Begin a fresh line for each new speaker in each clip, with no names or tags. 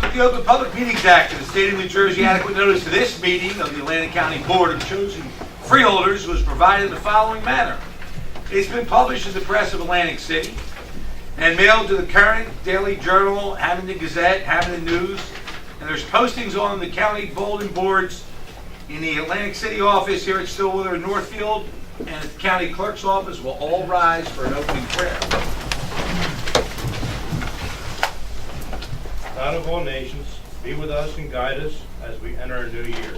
With the Open Public Meetings Act of the State of New Jersey, adequate notice to this meeting of the Atlantic County Board of Chosen Freeholders was provided in the following manner. It's been published in the press of Atlantic City and mailed to the Current, Daily Journal, Hamilton Gazette, Hamilton News, and there's postings on the county bulletin boards in the Atlantic City office here at Stillwater and Northfield, and at the county clerk's office. Will all rise for an opening prayer.
God of all nations, be with us and guide us as we enter a new year.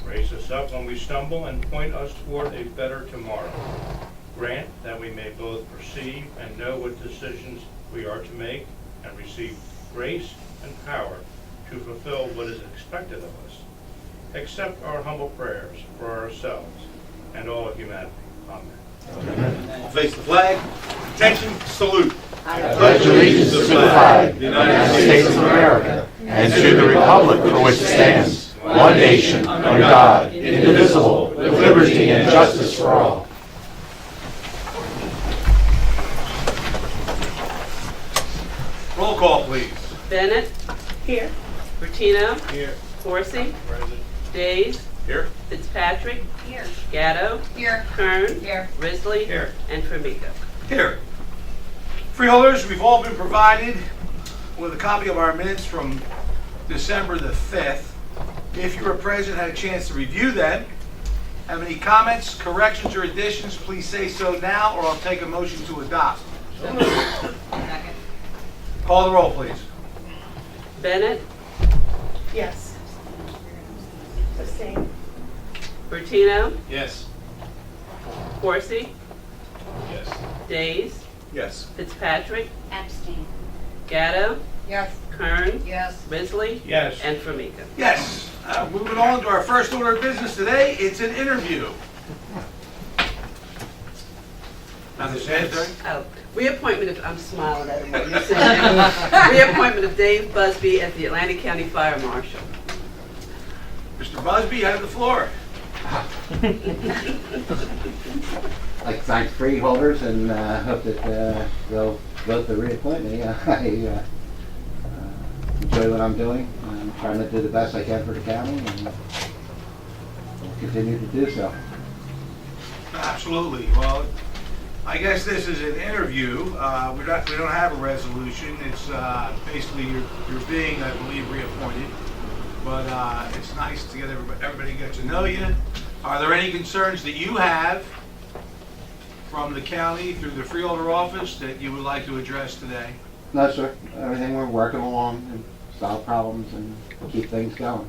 Raise us up when we stumble and point us toward a better tomorrow. Grant that we may both perceive and know what decisions we are to make and receive grace and power to fulfill what is expected of us. Accept our humble prayers for ourselves and all of humanity. Amen.
I'll face the flag. Attention, salute.
I pledge allegiance to the flag of the United States of America and to the republic for which it stands, one nation, under God, indivisible, with liberty and justice for all.
Roll call, please.
Bennett.
Here.
Bertino.
Here.
Corsi.
Present.
Days.
Here.
Fitzpatrick.
Here.
Gatto.
Here.
Kern.
Here.
Risley.
Here.
And Formica.
Here. Freeholders, we've all been provided with a copy of our minutes from December the 5th. If you were present and had a chance to review them, have any comments, corrections, or additions, please say so now, or I'll take a motion to adopt.
Second.
Call the roll, please.
Bennett.
Yes. Abstain.
Bertino.
Yes.
Corsi.
Yes.
Days.
Yes.
Fitzpatrick.
Abstain.
Gatto.
Yes.
Kern.
Yes.
Risley.
Yes.
And Formica.
Yes. Moving on to our first order of business today, it's an interview. Nothing sanitary?
Oh, reappointment of, I'm smiling at what you're saying. Reappointment of Dave Busby as the Atlantic County Fire Marshal.
Mr. Busby, you have the floor.
I'd like to thank freeholders and hope that they'll vote to reappoint me. I enjoy what I'm doing. I'm trying to do the best I can for the county and will continue to do so.
Absolutely. Well, I guess this is an interview. We don't have a resolution. It's basically you're being, I believe, reappointed. But it's nice to get everybody get to know you. Are there any concerns that you have from the county through the freeholder office that you would like to address today?
No, sir. Everything we're working along and solve problems and keep things going.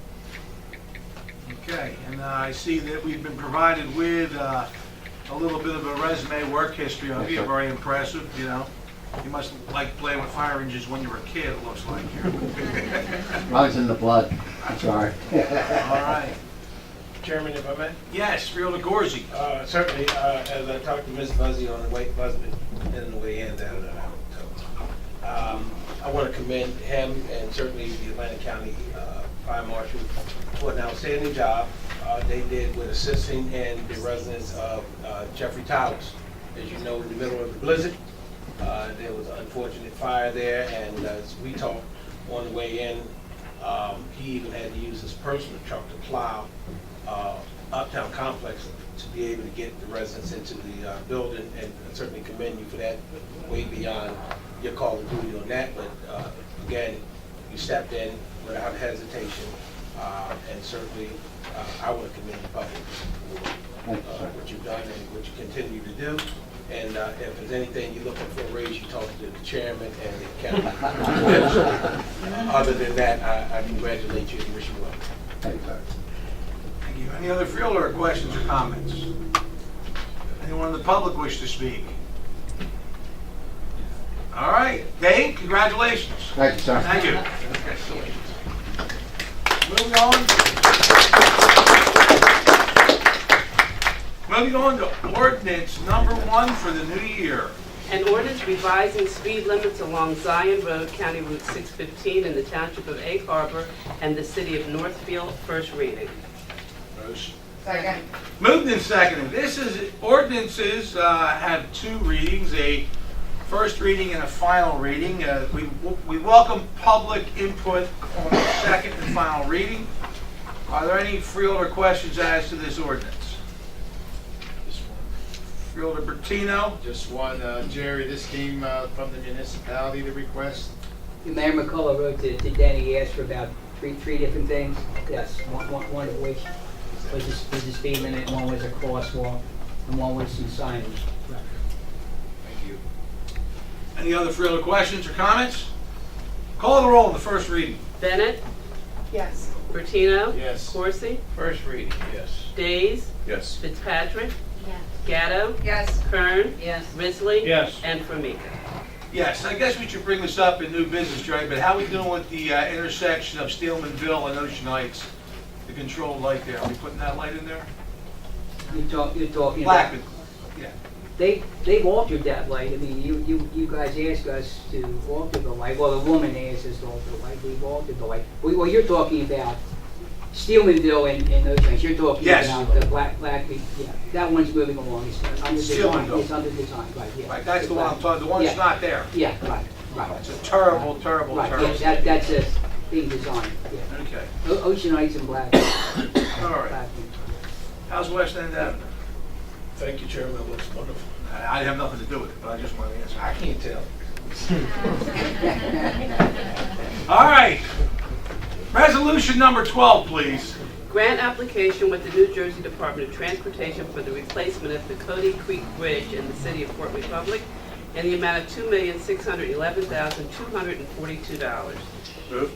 Okay. And I see that we've been provided with a little bit of a resume work history of
Yes,
you.
sir.
Very impressive, you know. You must like playing with fire engines when you were a kid, it looks like.
Runs in the blood. I'm sorry.
All right.
Chairman, if I may?
Yes, Freeholder Gorzi.
Certainly, as I talked to Ms. Buzzy on the way, Busby, and the way in, I want to commend him and certainly the Atlantic County Fire Marshal for an outstanding job they did with assisting in the residents of Jeffrey Towers. As you know, in the middle of the blizzard, there was an unfortunate fire there, and as we talked on the way in, he even had to use his personal truck to plow Uptown Complex to be able to get the residents into the building, and I certainly commend you for that, way beyond your call of duty on that, but again, you stepped in without hesitation, and certainly I want to commend you publicly for what you've done and what you continue to do. And if there's anything you're looking for a raise, you talk to the chairman and the county. Other than that, I congratulate you and wish you well.
Thank you, sir.
Thank you. Any other freeholder questions or comments? Anyone in the public wish to speak? All right. Dave, congratulations.
Thank you, sir.
Thank you. Moving on. Moving on to ordinance number 1 for the new year.
An ordinance revising speed limits along Zion Road, County Route 615 in the Township of Egg Harbor and the City of Northfield, first reading.
Motion.
Second.
Moved and seconded. This is ordinances have 2 readings, a First reading and a final reading. We welcome public input on the second and final reading. Are there any freeholder questions as to this ordinance? Freeholder Bertino?
Just one, Jerry, this came from the municipality, the request.
Mayor McCullough wrote to Denny, he asked for about three different things. Yes, one of which was a speed limit, one was a crosswalk, and one was some signage.
Thank you.
Any other freeholder questions or comments? Call the roll on the first reading.
Bennett,
Yes.
Bertino.
Yes.
Coursey,
First reading, yes.
Days,
Yes.
Fitzpatrick,
Yes.
Gatto,
Yes.
Kern,
Yes.
Risley.
Yes.
And Formica.
Yes, I guess we should bring this up in new business, Jerry, but how are we doing with the intersection of Steelmanville and Ocean Heights? The control light there, are we putting that light in there?
You're talking about,
Black, yeah.
they've altered that light. I mean, you guys asked us to alter the light, well, the woman asked us to alter the light, we've altered the light. Well, you're talking about Steelmanville and those things, you're talking
Yes.
about the black, yeah, that one's moving along, it's under design,
Steelmanville.
it's under design, right, yeah.
Right, that's the one I'm talking, the one that's
Yeah.
not there.
Yeah, right.
It's a terrible, terrible,
Right,
terrible.
yeah, that's a being designed, yeah.
Okay,
Ocean Heights and Black.
all right.
Black.
How's West End Avenue?
Thank you, Chairman, it looks wonderful.
I have nothing to do with it, but I just want to answer.
I can't tell.
All right. Resolution number 12, please.
Grant application with the New Jersey Department of Transportation for the replacement of the Cody Creek Bridge in the city of Port Republic in the amount of $2,611,242.
Moved.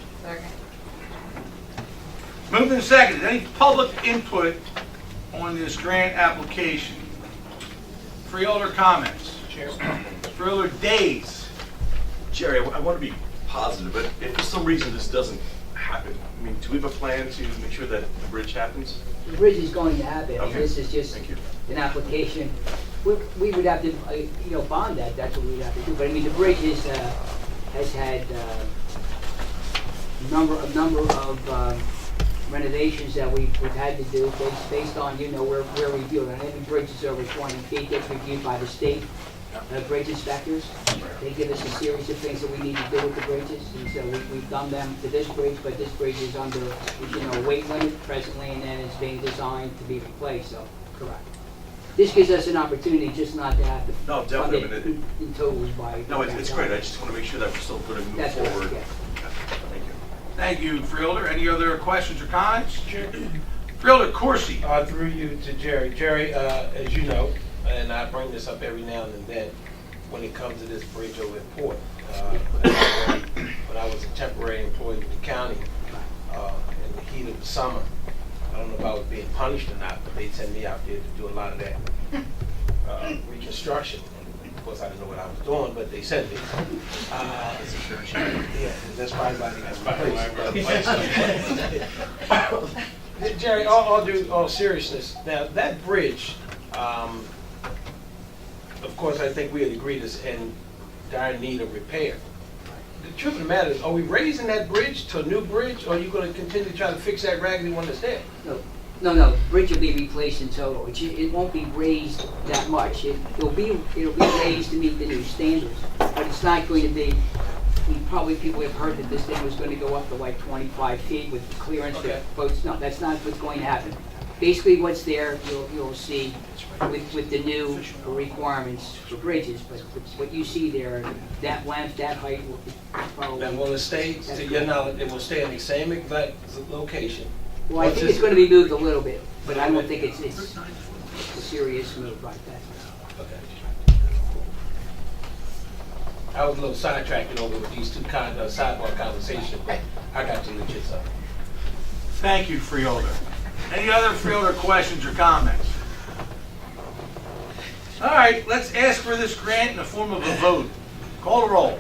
Moved and seconded. Any public input on this grant application? Freeholder comments? Freeholder Days?
Jerry, I want to be positive, but if for some reason this doesn't happen, I mean, do we have a plan to make sure that the bridge happens?
The bridge is going to happen, and
Okay.
this is just
Thank you.
an application. We would have to, bond that, that's what we'd have to do. But I mean, the bridge has had a number of renovations that we've had to do based on, where we do it. And every bridge is over 20 feet, gets reviewed by the state bridge inspectors. They give us a series of things that we need to do with the bridges, and so we've done them to this bridge, but this bridge is under, a weight limit presently, and then it's being designed to be replaced, so, correct. This gives us an opportunity just not to have to
No,
fund
definitely,
it in total by.
No, it's great. I just want to make sure that we're still going to move
That's right,
forward.
yeah.
Thank you.
Thank you, Freeholder. Any other questions or comments? Freeholder Coursey?
Through you to Jerry. Jerry, as you know, and I bring this up every now and then, when it comes to this bridge over in Port. When I was a temporary employee with the county, in the heat of the summer, I don't know if I was being punished or not, but they sent me out there to do a lot of that reconstruction. Of course, I didn't know what I was doing, but they sent me. Yeah, that's probably why they got my place. Jerry, all seriousness, now that bridge, of course, I think we had agreed is in dire need of repair. The truth of the matter is, are we raising that bridge to a new bridge, or are you going to continue to try to fix that raggedy one that's there?
No, bridge will be replaced in total. It won't be raised that much. It'll be raised to meet the new standards, but it's not going to be, people have heard that this thing was going to go up to like 25 feet with clearance for
Okay.
boats. No, that's not what's going to happen. Basically, what's there, you'll see with the new requirements for bridges, but what you see there, that length, that height will be probably.
Now, will it stay, to your knowledge, it will stay in the same exact location?
Well, I think it's going to be moved a little bit, but I don't think it's a serious move like that.
Okay. I was a little sidetracked over with these two sidebar conversations, but I got you legit something.
Thank you, Freeholder. Any other Freeholder questions or comments? All right, let's ask for this grant in the form of a vote. Call the roll.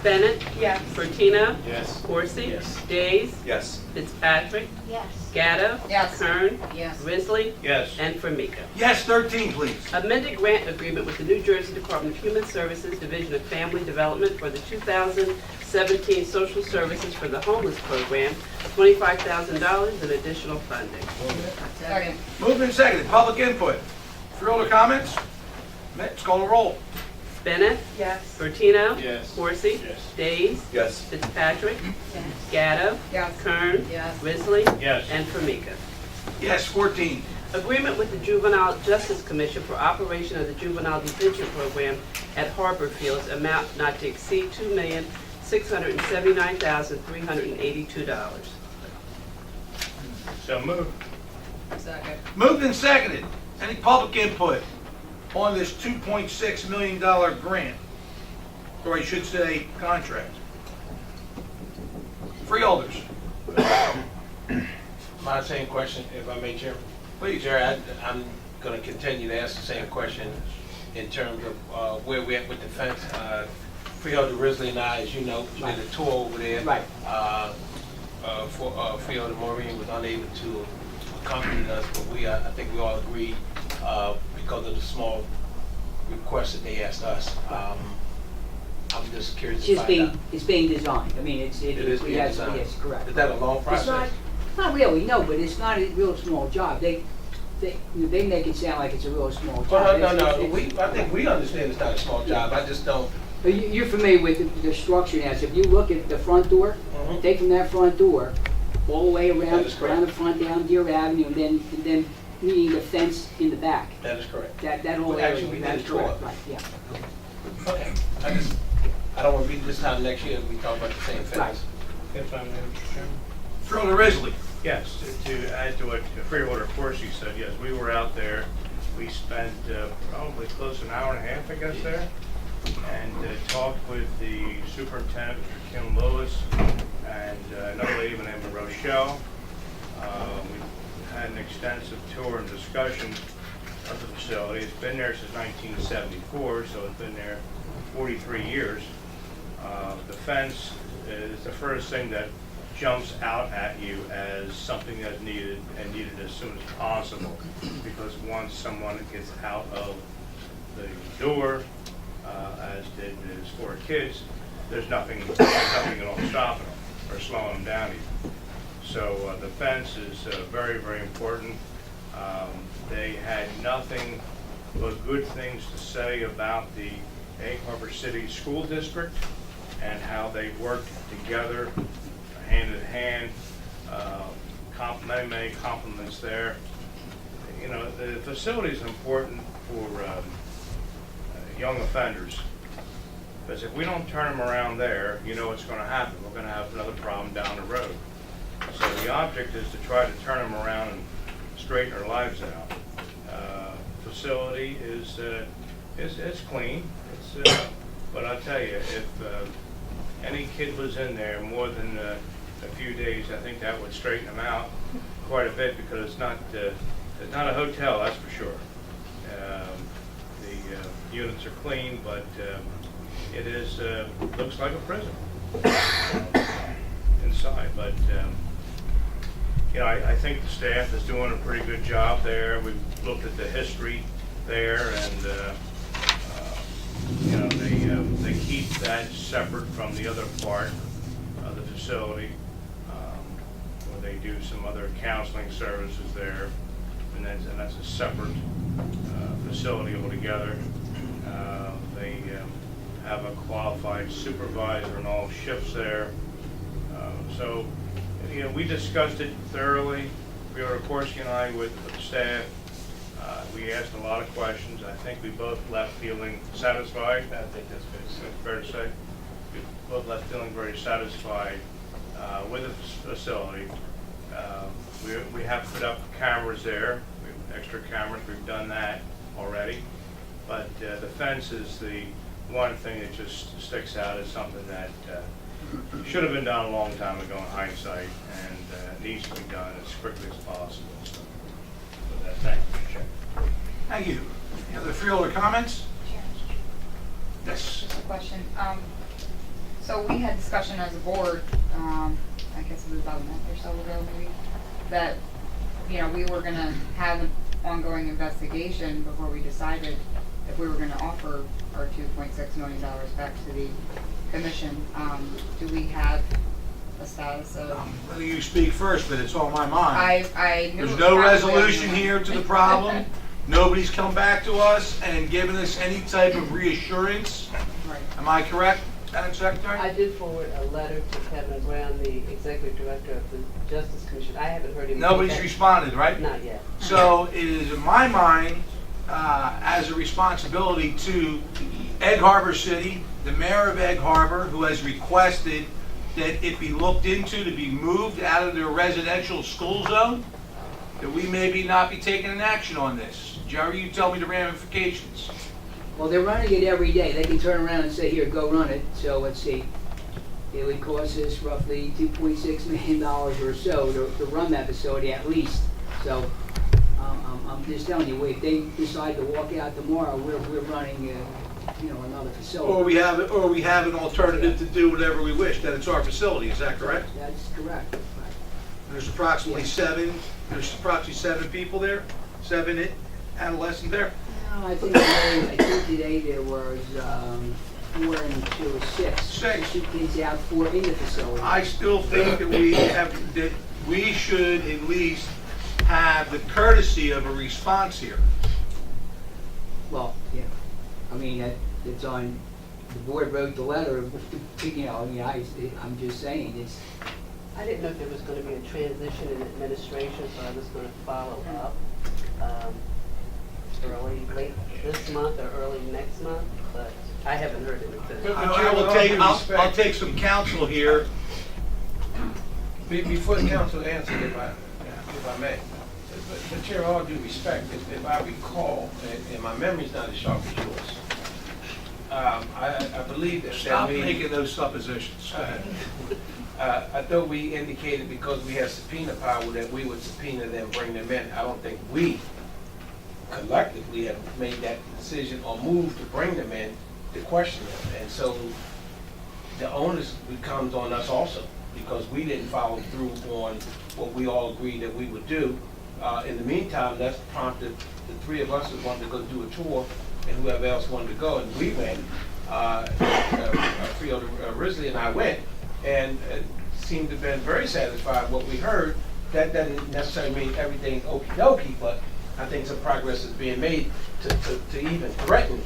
Bennett,
Yes.
Bertino.
Yes.
Coursey.
Yes.
Days,
Yes.
Fitzpatrick,
Yes.
Gatto.
Yes.
Kern,
Yes.
Risley.
Yes.
And Formica.
Yes, 13, please.
Amended grant agreement with the New Jersey Department of Human Services Division of Family Development for the 2017 Social Services for the Homeless Program, $25,000 in additional funding.
Second.
Moved and seconded. Public input. Freeholder comments? Let's call the roll.
Bennett,
Yes.
Bertino.
Yes.
Corsi.
Yes.
Days.
Yes.
Fitzpatrick.
Yes.
Gatto.
Yes.
Kern.
Yes.
Risley.
Yes.
And Formica.
Yes, 14.
Agreement with the Juvenile Justice Commission for operation of the Juvenile Detention Program at Harbor Fields, amount not to exceed $2,679,382.
So moved.
Second.
Moved and seconded. Any public input on this $2.6 million grant? Or I should say, contract. Freeholders,
My same question, if I may, Chairman.
please.
Jerry, I'm going to continue to ask the same question in terms of where we're at with the fence. Freeholder Risley and I, as you know, did a tour over there.
Right.
Freeholder Maureen was unable to accompany us, but I think we all agreed because of the small request that they asked us. I'm just curious
It's
to
just
find out.
it's being designed. I mean,
It is being designed.
Yes, correct.
Is that a long
It's
process?
not really, no, but it's not a real small job. They make it sound like it's a real small job.
Well, no.
It's-
I think we understand it's not a small job. I just don't.
But you're familiar with the structure now, so if you look at the front door,
Mhm.
take from that front door, all the way around,
That is correct.
around the front, down Deer Avenue, and then meeting the fence in the back.
That is correct.
That whole
Well,
area.
actually, we did
that's
a tour.
correct, right, yeah.
Okay. I don't want to be this time next year, we talk about the same
Right.
fence.
If I may, Mr. Chairman.
Freeholder Risley.
Yes, to add to what Freeholder Corsi said, yes, we were out there. We spent probably close to an hour and a half, I guess, there, and talked with the superintendent, Mr. Kim Lewis, and another lady by the name of Rochelle. We had an extensive tour and discussion of the facility. It's been there since 1974, so it's been there 43 years. The fence is the first thing that jumps out at you as something that's needed and needed as soon as possible, because once someone gets out of the door, as did his 4 kids, there's nothing at all stopping them or slowing them down even. So the fence is very, very important. They had nothing but good things to say about the Egg Harbor City School District and how they worked together, hand in hand. Many compliments there. You know, the facility is important for young offenders, because if we don't turn them around there, you know what's going to happen. We're going to have another problem down the road. So the object is to try to turn them around and straighten their lives out. Facility is it's clean. But I tell you, if any kid was in there more than a few days, I think that would straighten them out quite a bit, because it's not a hotel, that's for sure. The units are clean, but it is looks like a prison inside. But you know, I think the staff is doing a pretty good job there. We've looked at the history there, and you know, they keep that separate from the other part of the facility, where they do some other counseling services there, and that's a separate facility altogether. They have a qualified supervisor in all shifts there. So, you know, we discussed it thoroughly, Freeholder Corsi and I, with the staff. We asked a lot of questions. I think we both left feeling satisfied. I think that's fair to say. We both left feeling very satisfied with the facility. We have put up cameras there. We have extra cameras. We've done that already. But the fence is the one thing that just sticks out as something that should have been done a long time ago in hindsight, and needs to be done as quickly as possible. So, with that, thank you, Mr. Chairman.
Thank you. Any other freeholder comments? Yes.
Just a question. So we had discussion as a board, I guess it was about a month or so ago maybe, that, you know, we were gonna have an ongoing investigation before we decided if we were gonna offer our $2.6 million back to the commission. Do we have a status of?
Let you speak first, but it's on my mind.
I knew
There's
it
no
was probably on
resolution
your
here
mind.
to the problem. Nobody's come back to us and given us any type of reassurance.
Right.
Am I correct, Madam Secretary?
I did forward a letter to Kevin Brown, the Executive Director of the Justice Commission. I haven't heard him.
Nobody's responded, right?
Not yet.
So it is in my mind, as a responsibility to Egg Harbor City, the mayor of Egg Harbor, who has requested that it be looked into to be moved out of their residential school zone, that we maybe not be taking an action on this. Jerry, you tell me the ramifications.
Well, they're running it every day. They can turn around and say, here, go run it. So let's see. It would cost us roughly $2.6 million or so to run that facility at least. So I'm just telling you, if they decide to walk out tomorrow, we're running another facility.
Or we have an alternative to do whatever we wish, that it's our facility, is that correct?
That's correct.
There's approximately seven people there, 7 adolescents there.
No, I think today there was 4 and 2 or 6.
6.
2 kids out, 4 in the facility.
I still think that we should at least have the courtesy of a response here.
Well, yeah. I mean, it's on, the board wrote the letter, I'm just saying, it's,
I didn't know if there was going to be a transition in administration, so I was going to follow up late this month or early next month, but I haven't heard anything.
I'll take some counsel here.
Before the council answers, if I may, but Chair, all due respect, if I recall, and my memory's not as sharp as yours, I believe that
Stop
we...
making those suppositions.
I thought we indicated because we have subpoena power that we would subpoena them, bring them in. I don't think we collectively have made that decision or moved to bring them in to question them. And so the onus becomes on us also because we didn't follow through on what we all agreed that we would do. In the meantime, that's prompted the 3 of us who wanted to go do a tour and whoever else wanted to go. And we went, Freeholder Risley and I went, and seemed to have been very satisfied with what we heard. That doesn't necessarily mean everything's okie-dokie, but I think some progress is being made to even threaten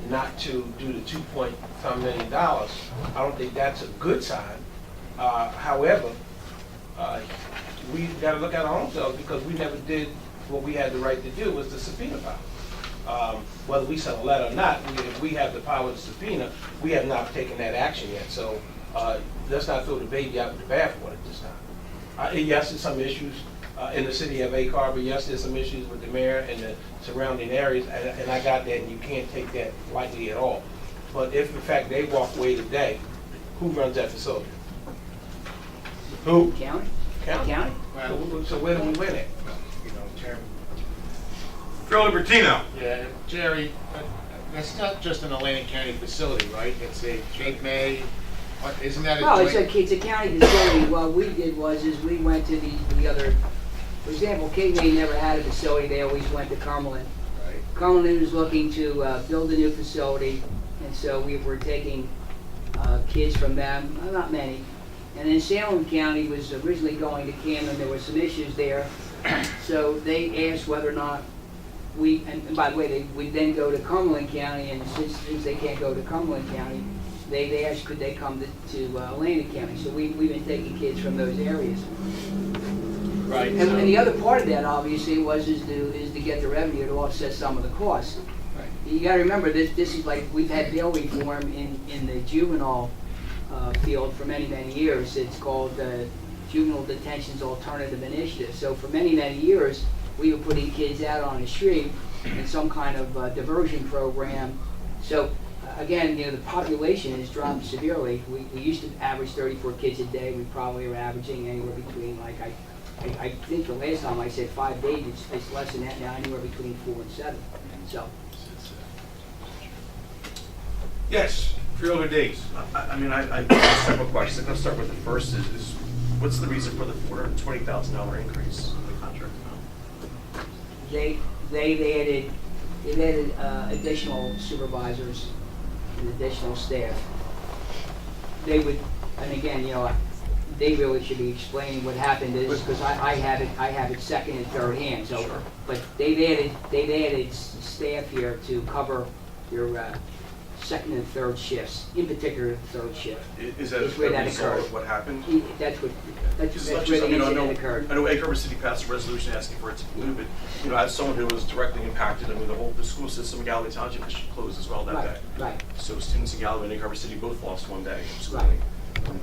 not to do the $2.5 million. I don't think that's a good sign. However, we got to look at our own selves because we never did what we had the right to do, was the subpoena power. Whether we sent a letter or not, if we have the power to subpoena, we have not taken that action yet. So let's not throw the baby out with the bathwater at this time. Yes, there's some issues in the city of Egg Harbor. Yes, there's some issues with the mayor and the surrounding areas, and I got that, and you can't take that lightly at all. But if, in fact, they walk away today, who runs that facility? Who?
County?
County.
County?
So where do we win it?
Chairman.
Freeholder Bertino.
Yeah, Jerry, that's not just an Atlantic County facility, right? It's a Cape May, isn't that a
Well,
joint?
it's a county facility. What we did was we went to the other, for example, Cape May never had a facility. They always went to Cumberland.
Right.
Cumberland was looking to build a new facility, and so we were taking kids from them, not many. And then Salem County was originally going to Camden. There were some issues there. So they asked whether or not and by the way, they would then go to Cumberland County, and since they can't go to Cumberland County, they asked could they come to Atlantic County. So we've been taking kids from those areas.
Right.
And the other part of that, obviously, is to get the revenue to offset some of the costs.
Right.
You got to remember, this is like we've had bail reform in the juvenile field for many, many years. It's called Juvenile Detention's Alternative Initiative. So for many, many years, we were putting kids out on the street in some kind of diversion program. So again, the population has dropped severely. We used to average 34 kids a day. We probably are averaging anywhere between, like I think the last time I said 5 days, it's less than that now, anywhere between 4 and 7. So.
Yes, Freeholder Days.
I mean, I have several questions. I'm going to start with the first is what's the reason for the $420,000 increase in the contract amount?
They've added additional supervisors and additional staff. They would, and again, they really should be explaining what happened is, because I have it second and third hand, so.
Sure.
But they've added staff here to cover your, second and third shifts, in particular the third shift.
Is that
Is where that
a result
occurred.
of what happened?
That's what,
It's
that's
not
where
just,
the
I
incident
know,
occurred.
I know Egg Harbor City passed a resolution asking for it to move it. You know, as someone who was directly impacted, I mean, the school system in Galloway Township was closed as well that
Right,
day.
right.
So students in Galloway and Egg Harbor City both lost one day of schooling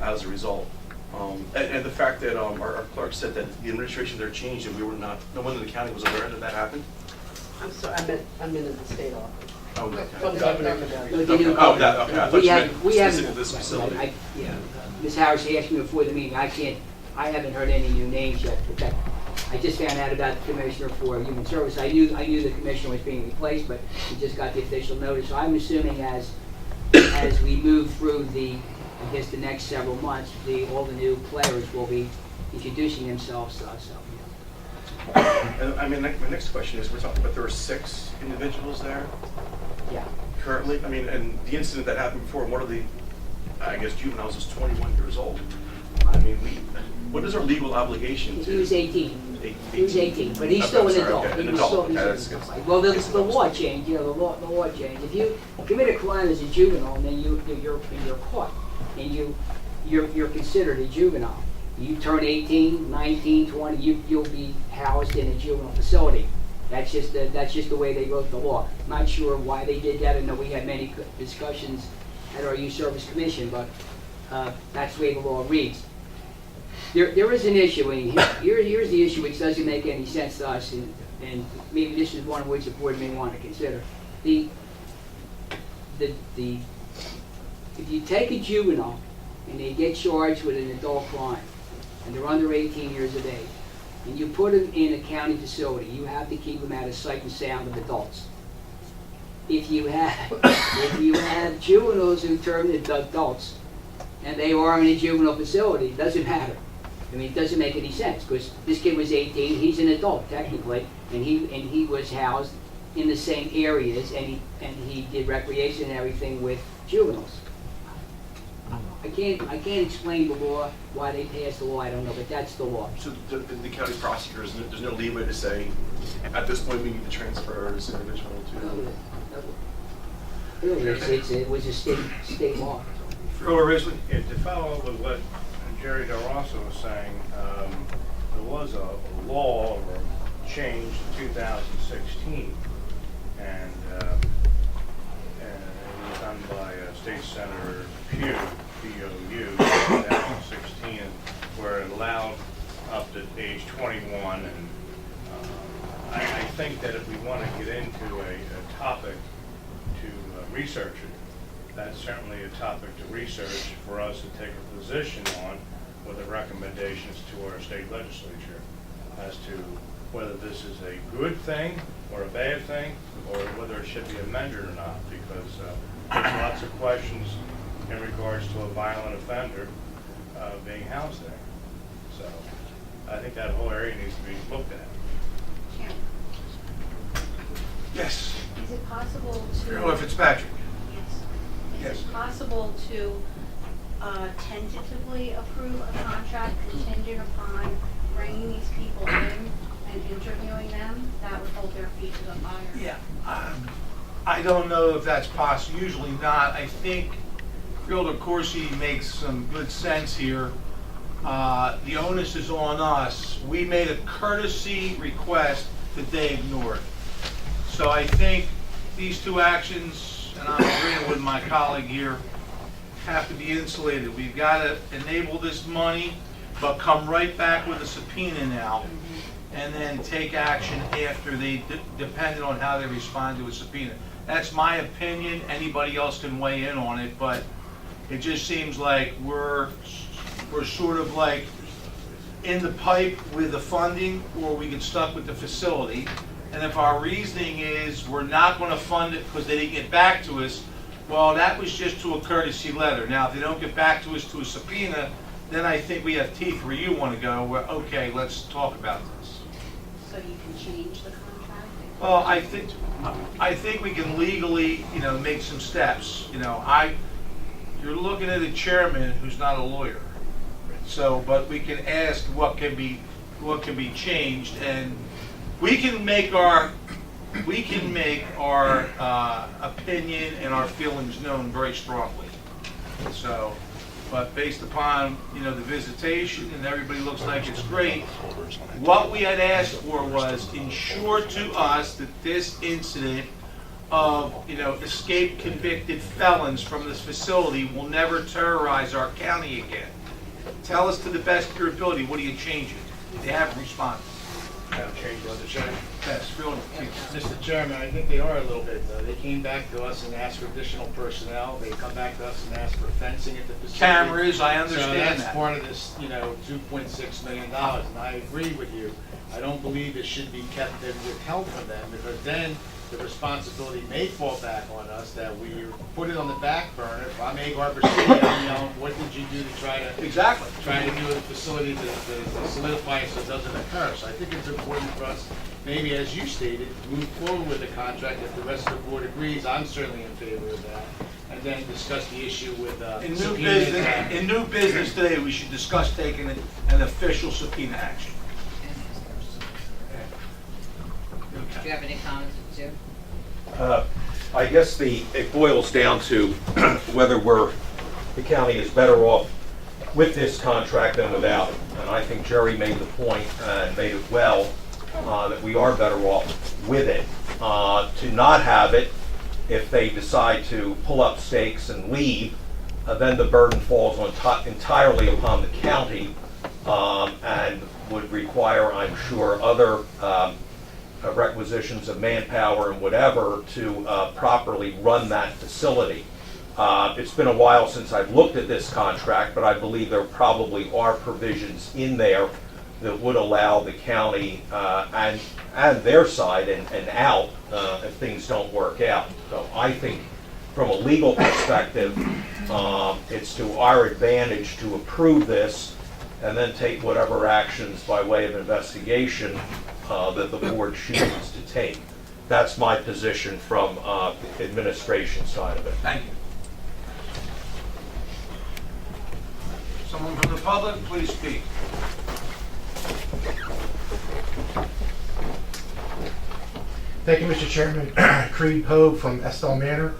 as a result. And the fact that our clerk said that the administration there changed and we were not, no one in the county was aware that that happened.
I'm sorry, I'm in the state office.
Oh, no.
From the governor.
No, they do.
Oh, that, okay, I thought
We
you
have,
meant
we have.
specific to this facility.
Yeah, Ms. Harris asked me before the meeting, I haven't heard any new names yet, but that, I just found out about the Commissioner for Human Service. I knew the Commissioner was being replaced, but we just got the official notice. So I'm assuming as we move through I guess the next several months, all the new players will be introducing themselves to us, so,
And, I mean, my next question is, we're talking about there are 6 individuals there
yeah.
currently. I mean, and the incident that happened before, one of the, I guess, juveniles was 21 years old. I mean, what is our legal obligation to?
He was 18. He was 18, but he's
Okay,
still
I'm
an
sorry,
adult.
okay,
He
an
was
adult.
still-
Okay, that's good.
Well, the law changed, the law changed. If you commit a crime as a juvenile, and then you're caught, and you're considered a juvenile. You turn 18, 19, 20, you'll be housed in a juvenile facility. That's just the way they wrote the law. Not sure why they did that. I know we had many discussions at our Youth Service Commission, but that's the way the law reads. There is an issue, and here's the issue which doesn't make any sense to us, and maybe this is one which the board may want to consider. If you take a juvenile and they get charged with an adult crime, and they're under 18 years of age, and you put them in a county facility, you have to keep them out of sight and sound of adults. If you have juveniles who turn into adults, and they are in a juvenile facility, it doesn't matter. I mean, it doesn't make any sense, because this kid was 18, he's an adult technically, and he was housed in the same areas, and he did recreation and everything with juveniles. I can't explain the law, why they passed the law, I don't know, but that's the law.
So the county prosecutors, there's no leeway to say, at this point, we need to transfer this individual to...
It was a state law.
Freeholder Risley?
Yeah, to follow up with what Jerry Del Rosso was saying, there was a law or change in 2016, and it was done by State Senator Pugh, P-O-U, 2016, where it allowed up to age 21. And I think that if we want to get into a topic to research it, that's certainly a topic to research for us to take a position on with the recommendations to our state legislature as to whether this is a good thing or a bad thing, or whether it should be amended or not, because there's lots of questions in regards to a violent offender being housed there. So I think that whole area needs to be looked at.
Chairman,
Yes.
Is it possible to?
Freeholder Fitzpatrick?
Yes.
Yes.
Is it possible to tentatively approve a contract contingent upon bringing these people in and interviewing them? That would hold their feet to the fire.
Yeah. I don't know if that's possible. Usually not. I think Freeholder Corsi makes some good sense here. The onus is on us. We made a courtesy request that they ignored. So I think these two actions, and I'm agreeing with my colleague here, have to be insulated. We've got to enable this money, but come right back with a subpoena now, and then take action after they, depending on how they respond to a subpoena. That's my opinion. Anybody else can weigh in on it, but it just seems like we're sort of like in the pipe with the funding, or we get stuck with the facility. And if our reasoning is we're not going to fund it because they didn't get back to us, well, that was just to a courtesy letter. Now, if they don't get back to us to a subpoena, then I think we have teeth where you want to go, where, okay, let's talk about this.
So you can change the contract?
Well, I think we can legally, make some steps. You're looking at a chairman who's not a lawyer. So, but we can ask what can be changed, and we can make our opinion and our feelings known very strongly. So, but based upon, the visitation and everybody looks like it's great, what we had asked for was ensure to us that this incident of, escaped convicted felons from this facility will never terrorize our county again. Tell us to the best of your ability, what are you changing? They haven't responded.
Mr. Chairman.
Yes, Phil, please.
Mr. Chairman, I think they are a little bit. They came back to us and asked for additional personnel. They come back to us and asked for fencing at the facility.
Cameras, I
So
understand
that's
that.
part of this, $2.6 million. And I agree with you. I don't believe it should be kept and withheld from them, because then the responsibility may fall back on us, that we put it on the back burner. If I'm Egg Harbor City, I'm yelling, what did you do to try to
Exactly.
do a facility to solidify it so it doesn't occur? So I think it's important for us, maybe as you stated, move forward with the contract. If the rest of the board agrees, I'm certainly in favor of that. And then discuss the issue with
In
subpoenas.
new business today, we should discuss taking an official subpoena action.
Do you have any comments, Sue?
I guess it boils down to whether the county is better off with this contract than without it. And I think Jerry made the point, and made it well, that we are better off with it. To not have it, if they decide to pull up stakes and leave, then the burden falls entirely upon the county, and would require, I'm sure, other requisitions of manpower and whatever to properly run that facility. It's been a while since I've looked at this contract, but I believe there probably are provisions in there that would allow the county and their side and out if things don't work out. So I think from a legal perspective, it's to our advantage to approve this and then take whatever actions by way of investigation that the board chooses to take. That's my position from the administration side of it.
Thank you. Someone from the public, please speak.
Thank you, Mr. Chairman. Creed Pogue from Estelle Manor.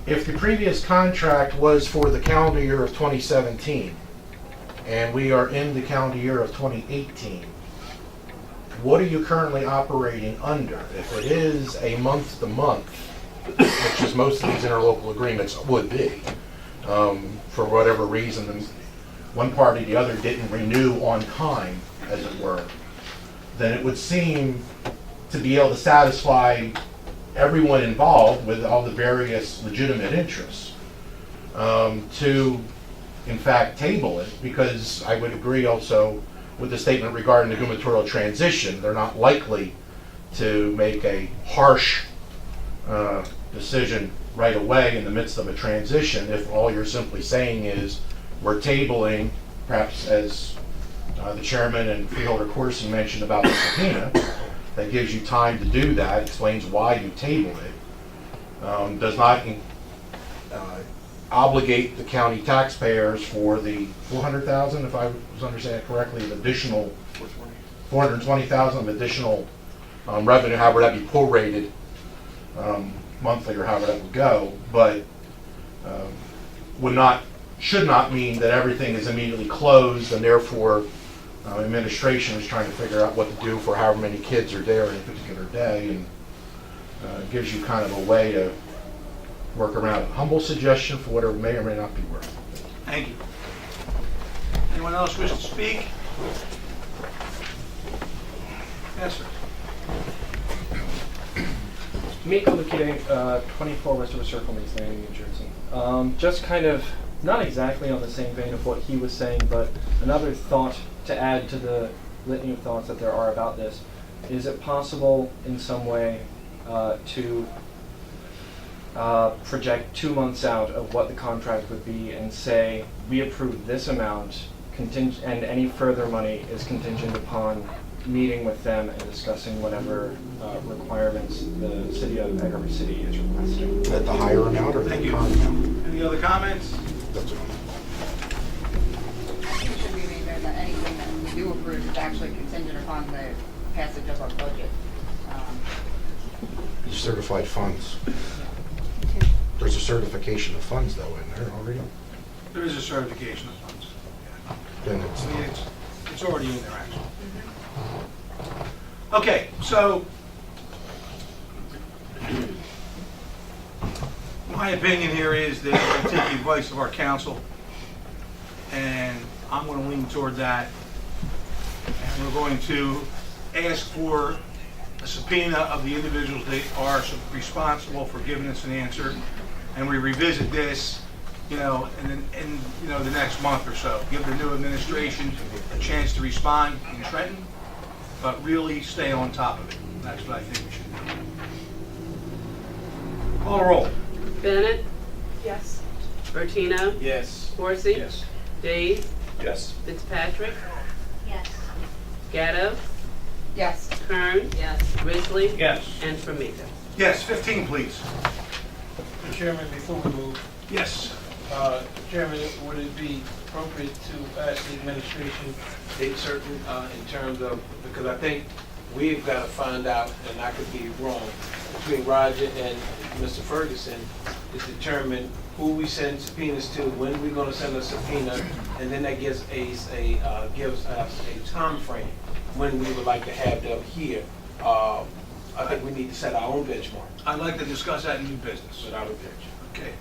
If the previous contract was for the calendar year of 2017, and we are in the calendar year of 2018, what are you currently operating under? If it is a month-to-month, which is most of these interlocal agreements would be, for whatever reason, one party or the other didn't renew on time, as it were, then it would seem to be able to satisfy everyone involved with all the various legitimate interests to, in fact, table it, because I would agree also with the statement regarding the gubernatorial transition. They're not likely to make a harsh decision right away in the midst of a transition if all you're simply saying is we're tabling, perhaps as the chairman and Freeholder Corson mentioned about the subpoena. That gives you time to do that, explains why you tabled it. Does not obligate the county taxpayers for the $400,000, if I was understanding it correctly, of additional $420,000 of additional revenue, however that be prorated monthly or however that would go, but should not mean that everything is immediately closed and therefore administration is trying to figure out what to do for however many kids are there in a particular day, and gives you kind of a way to work around it. Humble suggestion for whatever may or may not be worth.
Thank you. Anyone else wish to speak? Yes, sir.
Miko Lukide, 24 Westover Circle, Mace Landing, New Jersey. Just kind of, not exactly on the same vein of what he was saying, but another thought to add to the litany of thoughts that there are about this. Is it possible in some way to project 2 months out of what the contract would be and say, we approve this amount, and any further money is contingent upon meeting with them and discussing whatever requirements the city of Egg Harbor City is requesting.
At the higher amount or the
Thank you.
current amount?
Any other comments?
That's it.
approved, it's actually contingent upon the passage of our budget.
Certified funds. There's a certification of funds though in there already.
There is a certification of funds.
Then it's
I mean, it's already in there, actually. Okay, so my opinion here is that I take the advice of our council, and I'm going to lean toward that. And we're going to ask for a subpoena of the individuals that are responsible for giving us an answer, and we revisit this, in the next month or so. Give the new administration a chance to respond in Trenton, but really stay on top of it. That's what I think we should do. Call a roll.
Bennett,
Yes.
Bertino,
Yes.
Horsey,
Yes.
Days,
Yes.
Fitzpatrick,
Yes.
Gatto,
Yes.
Kern,
Yes.
Risley,
Yes.
and Formica.
Yes, 15, please.
Mr. Chairman, before we move,
Yes.
Chairman, would it be appropriate to ask the administration date certain in terms of, because I think we've got to find out, and I could be wrong, between Roger and Mr. Ferguson to determine who we send subpoenas to, when we're going to send a subpoena, and then that gives us a time frame when we would like to have them here. I think we need to set our own benchmark
I'd like to discuss that in new business.
without objection.
Okay.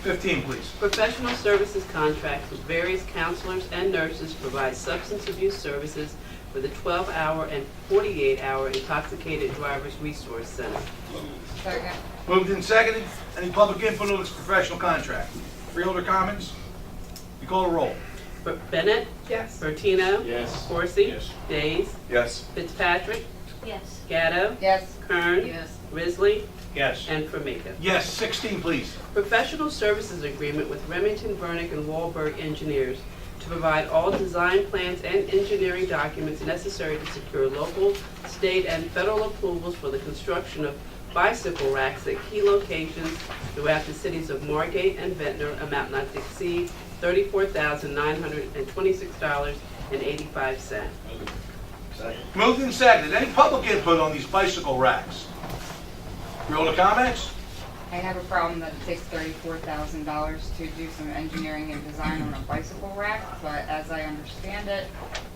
15, please.
Professional services contract with various counselors and nurses to provide substance abuse services for the 12-hour and 48-hour intoxicated drivers resource center.
Second.
Moved and seconded. Any public input on this professional contract? Freeholder comments? You call a roll.
Bennett,
Yes.
Bertino,
Yes.
Horsey,
Yes.
Days,
Yes.
Fitzpatrick,
Yes.
Gatto,
Yes.
Kern, Risley,
Yes.
and Formica.
Yes, 16, please.
Professional services agreement with Remington, Vernick, and Wahlberg engineers to provide all design plans and engineering documents necessary to secure local, state, and federal approvals for the construction of bicycle racks at key locations throughout the cities of Margate and Ventnor, amount not to exceed $34,926.85.
Moved and seconded. Any public input on these bicycle racks? Freeholder comments?
I have a problem that it takes $34,000 to do some engineering and design on a bicycle rack, but as I understand it,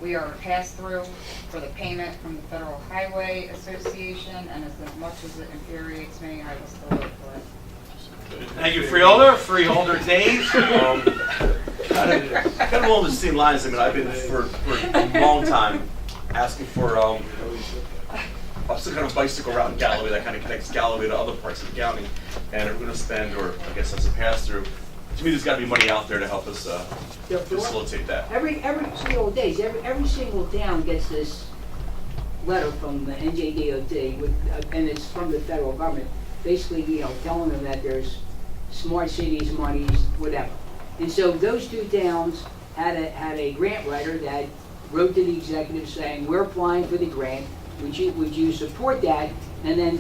we are pass-through for the payment from the Federal Highway Association, and as much as it infuriates me, I will still vote for it.
Thank you, Freeholder. Freeholder Days?
Kind of along the same lines. I mean, I've been for a long time asking for some kind of bicycle route in Galloway that kind of connects Galloway to other parts of the county. And we're going to spend, or I guess as a pass-through, to me, there's got to be money out there to help us facilitate that.
Every single day, every single town gets this letter from the NJDOT, and it's from the federal government, basically, telling them that there's smart cities monies, whatever. And so those two towns had a grant writer that wrote to the executive saying, we're applying for the grant, would you support that? And then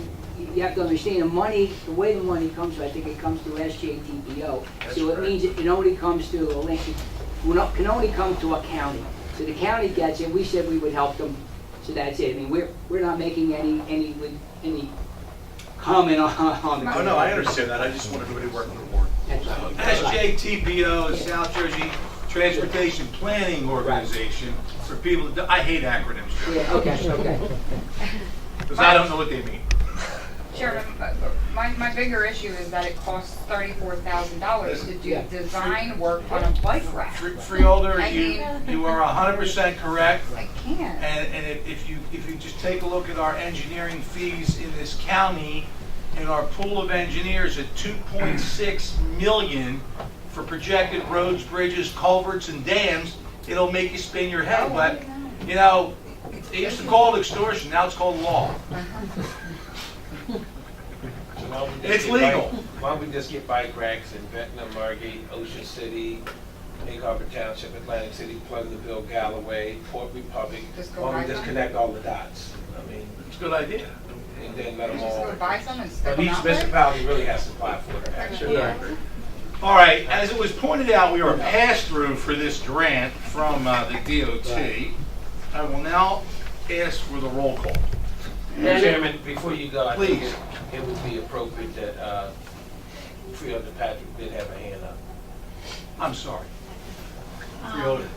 you have to understand the way the money comes, I think it comes through SJTPO. So it means it only comes to can only come to a county. So the county gets it, we said we would help them, so that's it. I mean, we're not making any comment on
Oh, no, I understand that. I just want everybody working on the board.
SJTPO is South Jersey Transportation Planning Organization for people that, I hate acronyms,
Yeah, okay.
because I don't know what they mean.
Chairman, my bigger issue is that it costs $34,000 to do design work on a bike rack.
Freeholder,
I
you are 100% correct.
I can't.
And if you just take a look at our engineering fees in this county, in our pool of engineers at $2.6 million for projected roads, bridges, culverts, and dams, it'll make you spin your head. But, they used to call it extortion, now it's called law. It's legal.
Why don't we just get bike racks in Ventnor, Margate, Ocean City, Egg Harbor Township, Atlantic City, Pleasantville, Galloway, Port Republic? Why don't we just connect all the dots? I mean,
It's a good idea.
and then let them
Just
all.
go buy some and stick
But
them
each
out there?
municipality really has to apply for it. Actually,
All right, as it was pointed out, we are pass-through for this grant from the DOT. I will now ask for the roll call.
Bennett?
Chairman, before you go, I think
Please.
it would be appropriate that Freeholder Patrick did have a hand up.
I'm sorry.
Um,
Freeholder.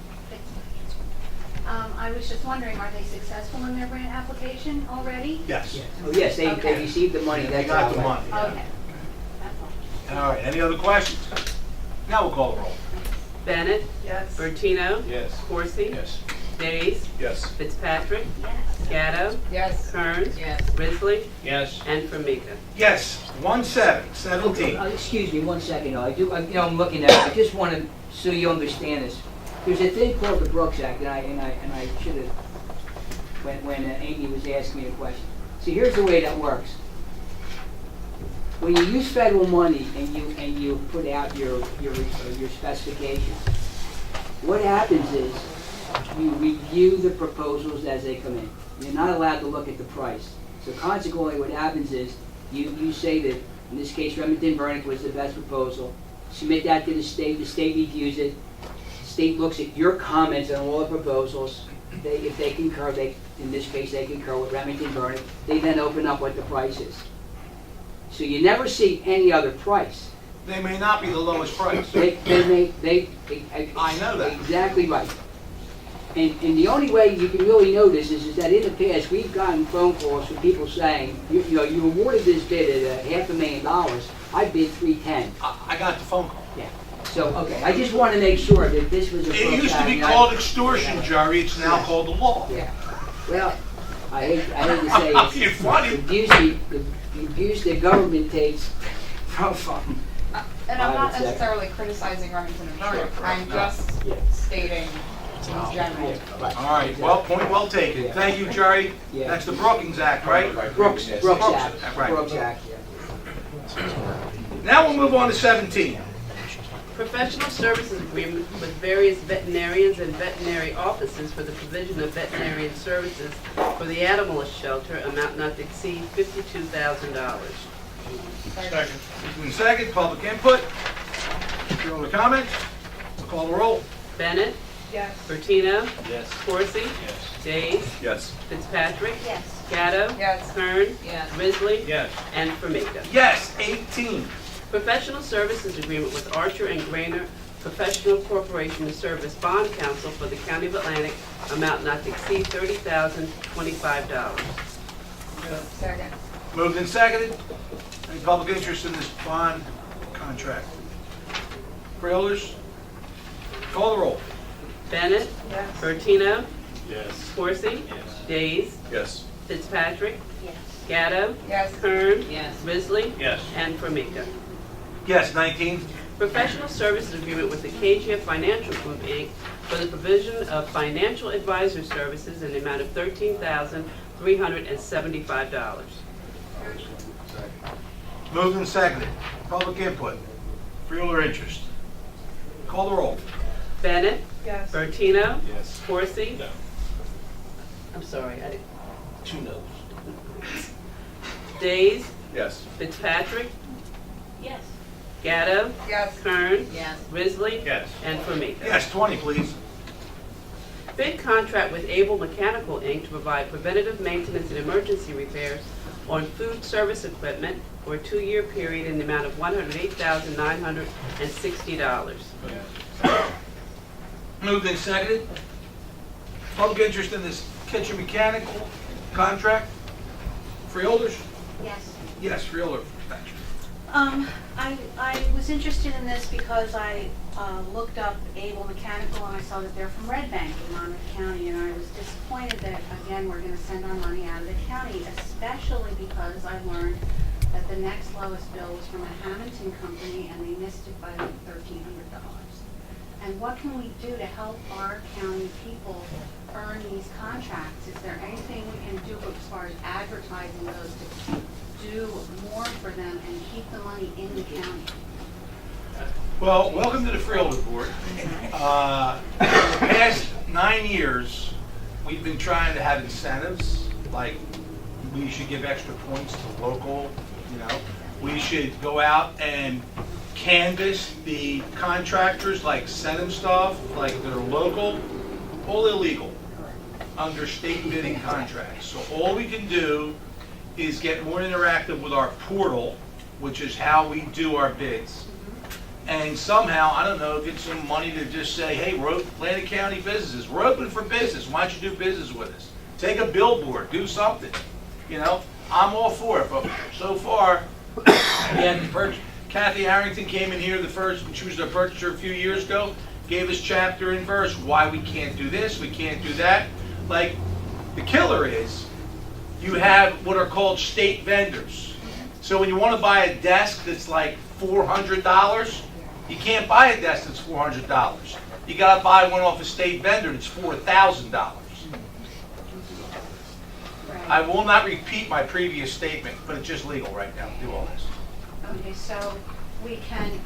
I was just wondering, are they successful in their grant application already?
Yes.
Oh, yes, they
Okay.
received the money,
They
that's
got the
how.
money. yeah.
Okay. That's all.
All right, any other questions? Now we'll call the roll.
Bennett?
Yes.
Bertino?
Yes.
Coursey?
Yes.
Days?
Yes.
Fitzpatrick?
Yes.
Gatto?
Yes.
Kearns?
Yes.
Risley?
Yes.
And Formica.
Yes, 17.
Excuse me, 1 second, though. I'm looking at it, I just want to, so you understand this. There's a thing called the Brooks Act, and I should have, when Amy was asking me a question. See, here's the way that works. When you use federal money and you put out your specifications, what happens is you review the proposals as they come in. You're not allowed to look at the price. So consequently, what happens is you say that, in this case, Remington-Vernick was the best proposal. Submit that to the state reviews it. The state looks at your comments on all the proposals. If they concur, in this case, they concur with Remington-Vernick. They then open up what the price is. So you never see any other price.
They may not be the lowest price.
I
know that.
Exactly right. And the only way you can really know this is that in the past, we've gotten phone calls from people saying, you awarded this bid at $500,000, I bid $310,000.
I got the phone call.
Yeah. So, okay, I just want to make sure that this was a.
It used to be called extortion, Jerry, it's now called the law.
Yeah. Well, I hate to say it.
You're funny.
The abuse the government takes from.
And I'm not
Private sector.
necessarily criticizing Remington and Vernick,
Sure,
I'm
no.
just
Yeah.
stating in general.
Right.
All right, well, point well taken.
Yeah.
Thank you, Jerry.
Yeah.
That's the Brookings Act, right?
Brooks Act.
Right.
Brooks Act, yeah.
Now we'll move on to 17.
Professional services agreement with various veterinarians and veterinary offices for the provision of veterinarian services for the animal shelter, amount not to exceed $52,000.
Second.
Moving second, public input. Further comments? We'll call the roll.
Bennett?
Yes.
Bertino?
Yes.
Coursey?
Yes.
Days?
Yes.
Fitzpatrick?
Yes.
Gatto?
Yes.
Kern?
Yes.
Risley?
Yes.
And Formica.
Yes, 18.
Professional services agreement with Archer and Grainer Professional Corporation to serve as bond counsel for the County of Atlantic, amount not to exceed $30,025.
Second.
Moved and seconded. Any public interest in this bond contract? Freeholders? Call the roll.
Bennett?
Yes.
Bertino?
Yes.
Coursey?
Yes.
Days?
Yes.
Fitzpatrick?
Yes.
Gatto?
Yes.
Kern?
Yes.
Risley?
Yes.
And Formica.
Yes, 19.
Professional services agreement with the KGF Financial Group, Inc. for the provision of financial advisor services in the amount of $13,375.
Moved and seconded. Public input. Freeholder interest. Call the roll.
Bennett?
Yes.
Bertino?
Yes.
Coursey?
No.
I'm sorry,
Two noes.
Days?
Yes.
Fitzpatrick?
Yes.
Gatto?
Yes.
Kern?
Yes.
Risley?
Yes.
And Formica.
Yes, 20, please.
Bid contract with Able Mechanical, Inc. to provide preventative maintenance and emergency repairs on food service equipment for a 2-year period in the amount of $108,960.
Moved and seconded. Public interest in this kitchen mechanical contract? Freeholders?
Yes.
Yes, freeholder.
I was interested in this because I looked up Able Mechanical and I saw that they're from Red Bank in Monmouth County, and I was disappointed that, again, we're going to send our money out of the county, especially because I learned that the next lowest bill was from a Hamilton company and they missed it by like $1,300. And what can we do to help our county people earn these contracts? Is there anything we can do as far as advertising those to do more for them and keep the money in the county?
Well, welcome to the Freeholder Board. For the past 9 years, we've been trying to have incentives, like we should give extra points to local, we should go out and canvass the contractors, like send them stuff, like that are local, all illegal. under state bidding contracts. So all we can do is get more interactive with our portal, which is how we do our bids. And somehow, I don't know, get some money to just say, hey, we're Atlantic County businesses, we're open for business, why don't you do business with us? Take a billboard, do something, you know? I'm all for it, but so far, we had the Kathy Harrington came in here when she was the purchaser a few years ago, gave us chapter and verse, why we can't do this, we can't do that. Like, the killer is, you have what are called state vendors. So when you want to buy a desk that's like $400, you can't buy a desk that's $400. You got to buy one off a state vendor that's $4,000. I will not repeat my previous statement, but it's just legal right now to do all this.
Okay, so we can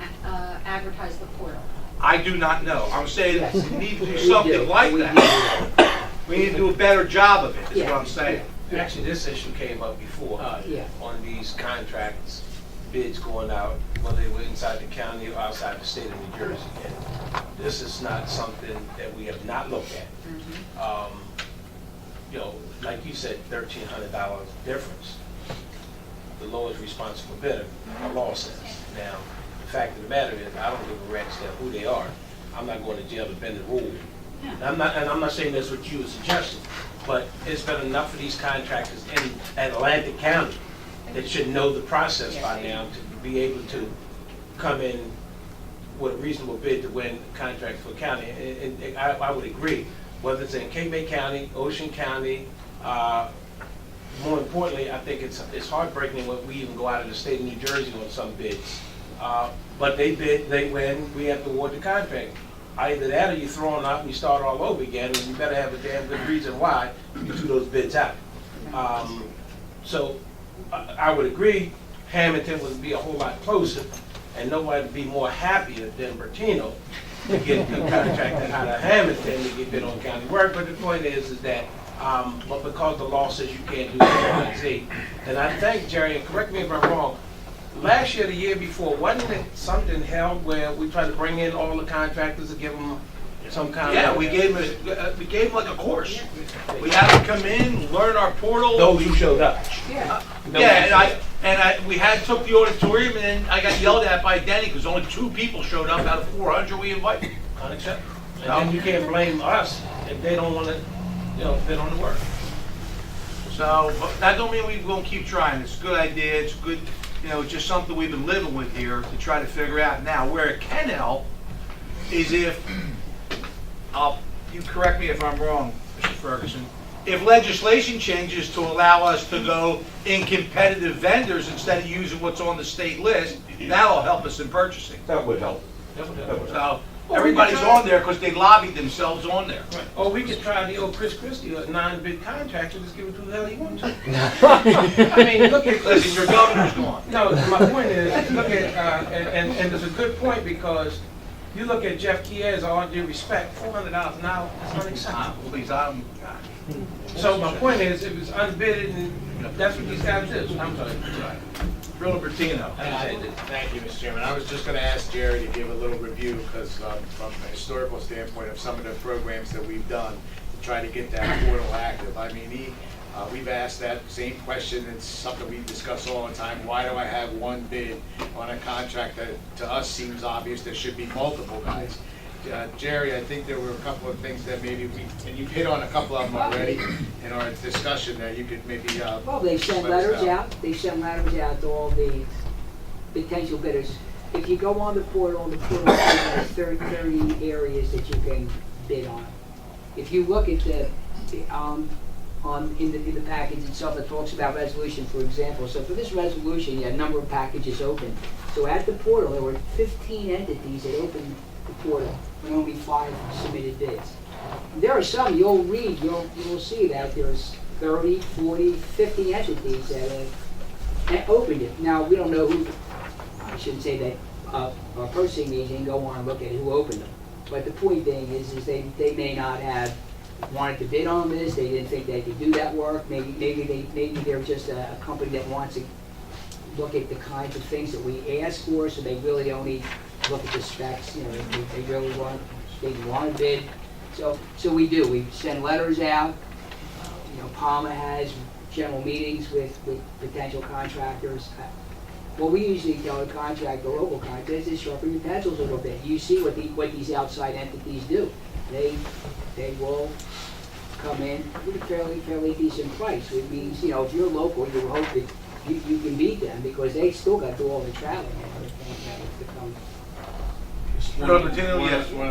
advertise the portal.
I do not know. I'm saying we need to do something like that. We need to do a better job of it, is what I'm saying.
Actually, this issue came up before
Yeah.
on these contracts, bids going out, whether they were inside the county or outside the state of New Jersey. And this is not something that we have not looked at. You know, like you said, $1,300 difference. The lowest responsible bidder, the law says. Now, the fact of the matter is, I don't give a rat's tail who they are. I'm not going to jail to bend the rule. And I'm not saying that's what you were suggesting, but it's been enough of these contractors in Atlantic County that should know the process by now to be able to come in with a reasonable bid to win contracts for county. And I would agree, whether it's in Cape May County, Ocean County, more importantly, I think it's heartbreaking when we even go out of the state of New Jersey on some bids. But they bid, they win, we have to award the contract. Either that or you throw them out and you start all over again, and you better have a damn good reason why you threw those bids out. So I would agree, Hamilton would be a whole lot closer, and nobody would be more happier than Bertino to get the contract out of Hamilton to get bid on county work. But the point is that, but because the law says you can't do X, Y, and Z, and I think, Jerry, and correct me if I'm wrong, last year, the year before, wasn't it something held where we tried to bring in all the contractors to give them some kind of...
Yeah, we gave them like a course. We had them come in, learn our portal.
Those who showed up.
Yeah, we took the auditorium, and then I got yelled at by Denny because only 2 people showed up out of 400 we invited.
Unacceptable. And then you can't blame us if they don't want to, bid on the work.
So, but that don't mean we won't keep trying. It's a good idea. It's good, just something we've been living with here to try to figure out. Now, where it can help is if, you correct me if I'm wrong, Mr. Ferguson, if legislation changes to allow us to go in competitive vendors instead of using what's on the state list, that'll help us in purchasing.
That would help.
So, everybody's on there because they lobbied themselves on there.
Or we could try the old Chris Christie, a non-bid contractor, just give it to who the hell he wants to. I mean, look at...
Listen, your governor's gone.
No, my point is, look at, and it's a good point because you look at Jeff Kiez, all due respect, $400 an hour is unacceptable.
Please,
So my point is, if it's unbidded, and that's what these guys do. I'm sorry.
Real Bertino.
Thank you, Mr. Chairman. I was just going to ask Jerry to give a little review because from a historical standpoint of some of the programs that we've done to try to get that portal active. I mean, we've asked that same question. It's something we discuss all the time. Why do I have one bid on a contract that to us seems obvious there should be multiple guys? Jerry, I think there were a couple of things that maybe and you've hit on a couple of them already in our discussion that you could maybe...
Well, they sent letters out. They sent letters out to all the potential bidders. If you go on the portal has 30 areas that you can bid on. If you look at the in the package itself, it talks about resolution, for example. So for this resolution, you had a number of packages open. So at the portal, there were 15 entities that opened the portal, and only 5 submitted bids. There are some you'll see that there's 30, 40, 50 entities that have opened it. Now we don't know who. I shouldn't say that a purchasing agent can go on and look at who opened them. But the point being is they may not have wanted to bid on this. They didn't think they could do that work. Maybe they're just a company that wants to look at the kinds of things that we ask for. So they really only look at the specs. They really want to bid. So we do. We send letters out. Palma has general meetings with potential contractors. What we usually tell the contractor, local contractors, is sharpen your pencils a little bit. You see what these outside entities do. They will come in with a fairly decent price. It means, if you're local, you hope that you can beat them because they still got to do all the traveling and other things that have to come.
One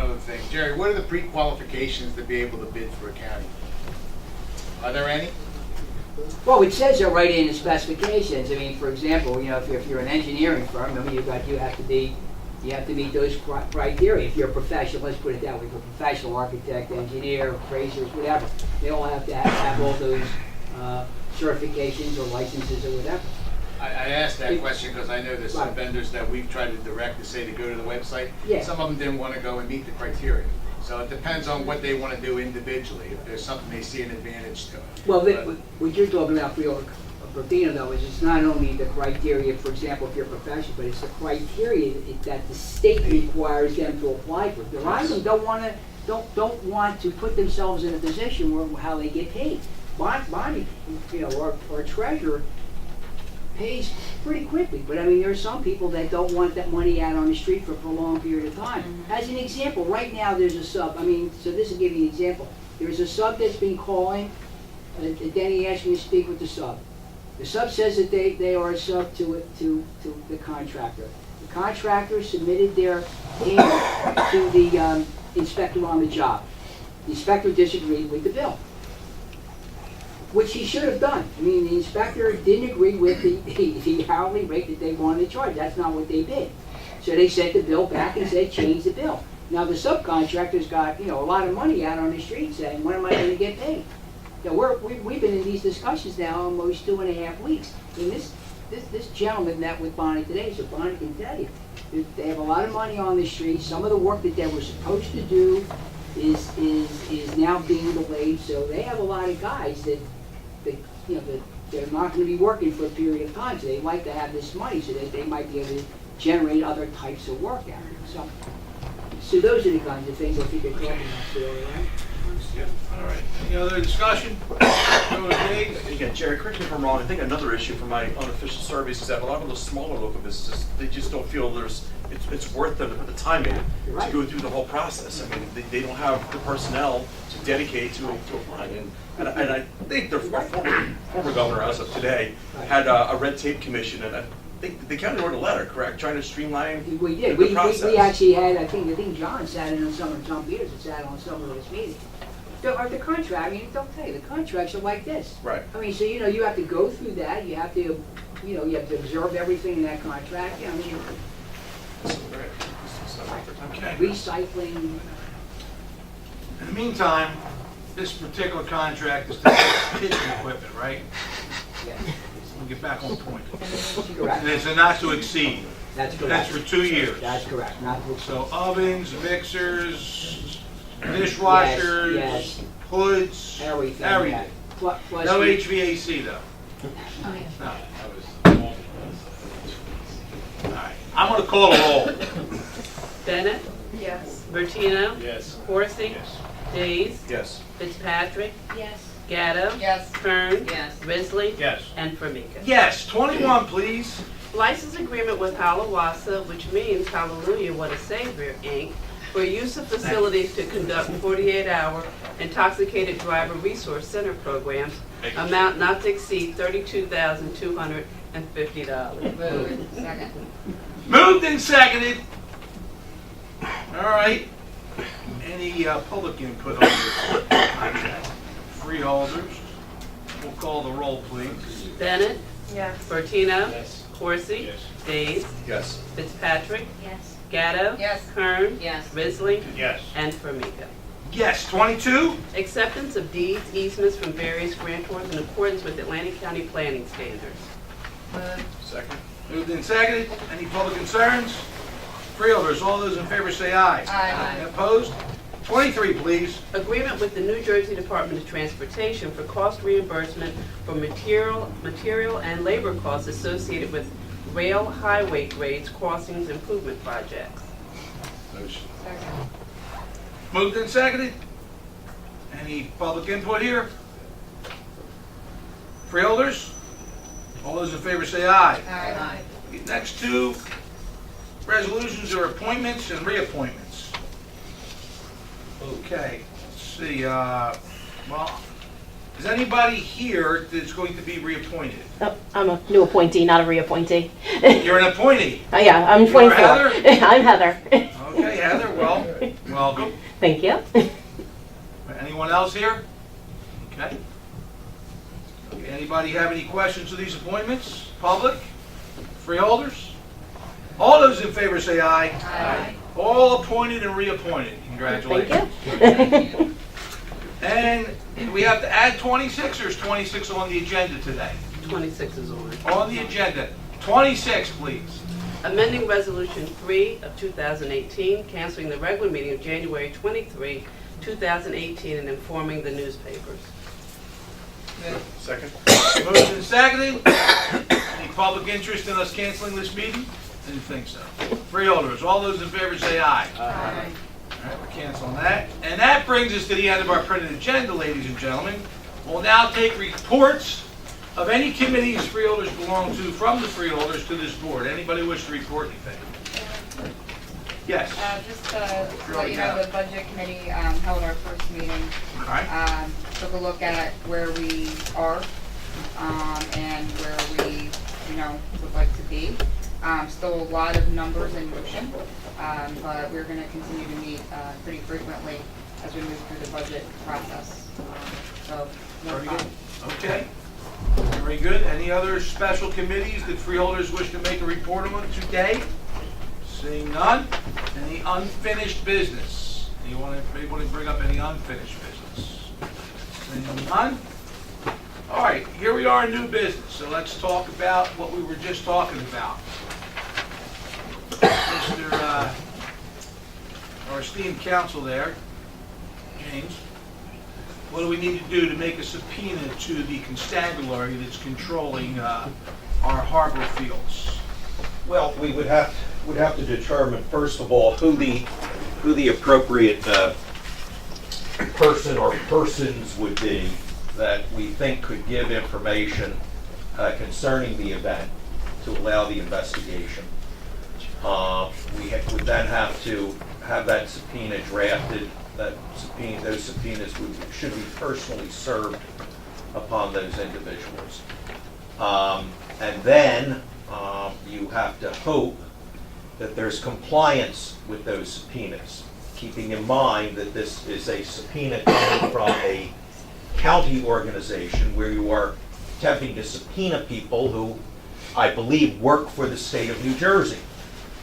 other thing. Jerry, what are the pre-qualifications to be able to bid for a county? Are there any?
Well, it says it right in the specifications. I mean, for example, if you're an engineering firm, you have to meet those criteria. If you're a professional, let's put it that way, if you're a professional architect, engineer, appraisers, whatever, they all have to have all those certifications or licenses or whatever.
I asked that question because I know there's some
Right.
vendors that we've tried to direct to say to go to the website.
Yeah.
Some of them didn't want to go and meet the criteria. So it depends on what they want to do individually, if there's something they see an advantage to.
Well,
But-
what you're talking about, Freeholder Meeting, though, is it's not only the criteria, for example, if you're a professional, but it's the criteria that the state requires them to apply for. A lot of them don't want to put themselves in a position where how they get paid. Bonnie, our treasurer pays pretty quickly, but I mean, there are some people that don't want that money out on the street for a prolonged period of time. As an example, right now there's a sub. So this will give you an example. There's a sub that's been calling. Denny asked me to speak with the sub. The sub says that they are a sub to the contractor. The contractor submitted their payment to the inspector on the job. The inspector disagreed with the bill, which he should have done. I mean, the inspector didn't agree with the hourly rate that they wanted to charge. That's not what they did. So they sent the bill back and said, change the bill. Now the subcontractor's got, a lot of money out on the street saying, when am I going to get paid? We've been in these discussions now almost 2.5 weeks. And this gentleman met with Bonnie today, so Bonnie can tell you. They have a lot of money on the street. Some of the work that they were supposed to do is now being delayed. So they have a lot of guys that they're not going to be working for a period of time. So they like to have this money so that they might be able to generate other types of work out of it. So those are the kinds of things I think they're talking about. Right?
All right. Any other discussion?
Again, Jerry, correct me if I'm wrong, I think another issue from my unofficial surveys is that a lot of those smaller local businesses, they just don't feel it's worth them to put the time in to go through the whole process. I mean, they don't have the personnel to dedicate to applying. And I think our former governor, as of today, had a red tape commission, and I think the county wrote a letter, correct, trying to streamline
We did.
the process.
We actually had, I think John sat in on some of Tom Peters sat on some of those meetings. The contract, they'll tell you, the contracts are like this.
Right.
I mean, so, you have to go through that, you have to, you have to observe everything in that contract,
Okay.
recycling.
In the meantime, this particular contract is to kitchen equipment, right?
Yeah,
We'll get back on point.
correct.
And it's a not to exceed.
That's correct.
That's for 2 years.
That's correct, not to
So ovens, mixers, dishwashers,
Yes.
hoods,
everything.
everything.
Plus
No
we-
HVAC though. No. All right, I'm gonna call a roll.
Bennett,
Yes.
Yes.
Bertino,
Yes.
Corsi, Days,
Yes.
Fitzpatrick,
Yes.
Gatto,
Yes.
Kern,
Yes.
Risley,
Yes.
and Formica.
Yes, 21, please.
License agreement with Halawasa, which means Hallelujah, What a Savior, Inc., for use of facilities to conduct 48-hour intoxicated driver resource center programs, amount not to exceed $32,250.
Move. Second.
Moved and seconded. All right. Any public input on this contract? Freeholders. We'll call the roll, please.
Bennett,
Yes.
Bertino,
Yes.
Corsi,
Yes.
Days,
Yes.
Fitzpatrick,
Yes.
Gatto,
Yes.
Kern,
Yes.
Risley,
Yes.
and Formica.
Yes, 22.
Acceptance of deeds, easements from various grantors in accordance with Atlantic County planning standards.
Move.
Second.
Moved and seconded. Any public concerns? Freeholders, all those in favor say aye.
Aye.
Opposed? 23, please.
Agreement with the New Jersey Department of Transportation for cost reimbursement for material and labor costs associated with rail highway grades crossings improvement projects.
Motion.
Second.
Moved and seconded. Any public input here? Freeholders? All those in favor say aye.
Aye.
Next two resolutions are appointments and reappointments. Okay, let's see, well, is anybody here that's going to be reappointed?
Oh, I'm a new appointee, not a reappointed.
You're an appointee.
Oh, yeah, I'm
You are
24.
Heather?
I'm Heather.
Okay, Heather, well, welcome.
Thank you.
Anyone else here? Okay. Okay, anybody have any questions of these appointments? Public? Freeholders? All those in favor say aye.
Aye.
All appointed and reappointed. Congratulations.
Thank you.
And do we have to add 26, or is 26 on the agenda today?
26 is on.
On the agenda. 26, please.
Amending Resolution 3 of 2018, canceling the regular meeting of January 23, 2018, and informing the newspapers.
Second.
Moved and seconded. Any public interest in us canceling this meeting? Didn't think so. Freeholders, all those in favor say aye.
Aye.
All right, we're canceling that. And that brings us to the end of our printed agenda, ladies and gentlemen. We'll now take reports of any committees freeholders belong to from the freeholders to this board. Anybody wish to report anything? Yes.
Just to let you know, the budget committee held our first meeting.
All right.
Took a look at where we are and where we, would like to be. Still a lot of numbers in motion, but we're going to continue to meet pretty frequently as we move through the budget process. So, more
Very
fun.
good. Okay. Very good. Any other special committees that freeholders wish to make a report on today? Seeing none. Any unfinished business? Anyone to bring up any unfinished business? Seeing none. All right, here we are in new business. So let's talk about what we were just talking about. Mr. Our esteemed counsel there, James, what do we need to do to make a subpoena to the constabulary that's controlling our harbor fields?
Well, we would have to determine, first of all, who the appropriate person or persons would be that we think could give information concerning the event to allow the investigation. We would then have to have that subpoena drafted. Those subpoenas should be personally served upon those individuals. And then you have to hope that there's compliance with those subpoenas, keeping in mind that this is a subpoena coming from a county organization where you are attempting to subpoena people who, I believe, work for the state of New Jersey.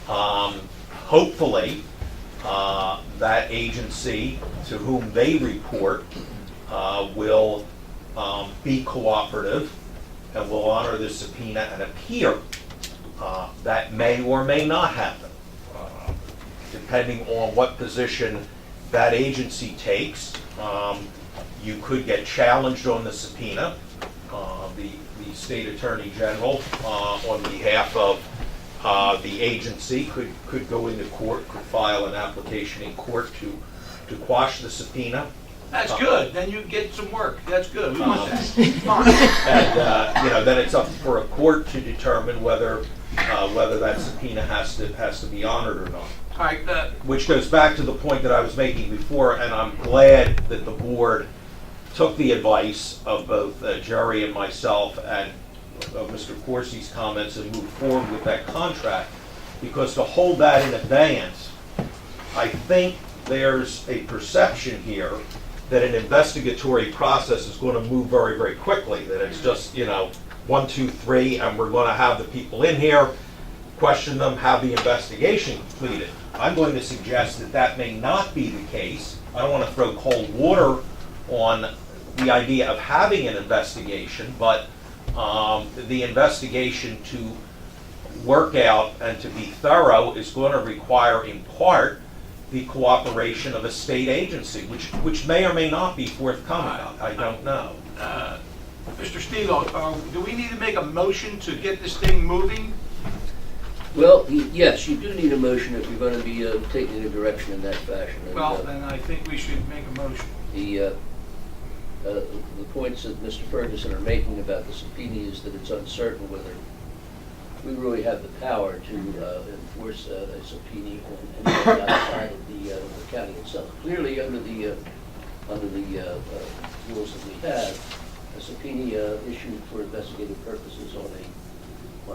Hopefully, that agency to whom they report will be cooperative and will honor the subpoena and appear. That may or may not happen, depending on what position that agency takes. You could get challenged on the subpoena. The State Attorney General, on behalf of the agency, could go into court, could file an application in court to quash the subpoena.
That's good. Then you get some work. That's good. We want that. Fine.
And then it's up for a court to determine whether that subpoena has to be honored or not.
All right.
Which goes back to the point that I was making before, and I'm glad that the board took the advice of both Jerry and myself and of Mr. Corsi's comments and moved forward with that contract, because to hold that in abeyance, I think there's a perception here that an investigatory process is going to move very, very quickly, that it's just, 1, 2, 3, and we're going to have the people in here, question them, have the investigation completed. I'm going to suggest that that may not be the case. I don't want to throw cold water on the idea of having an investigation, but the investigation to work out and to be thorough is going to require, in part, the cooperation of a state agency, which may or may not be forthcoming. I don't know.
Mr. Stiegel, do we need to make a motion to get this thing moving?
Well, yes, you do need a motion if you're going to be taking a direction in that fashion. And,
Well, then I think we should make a motion.
the points that Mr. Ferguson are making about the subpoena is that it's uncertain whether we really have the power to enforce a subpoena on anything outside of the county itself. Clearly, under the rules that we have, a subpoena issued for investigative purposes on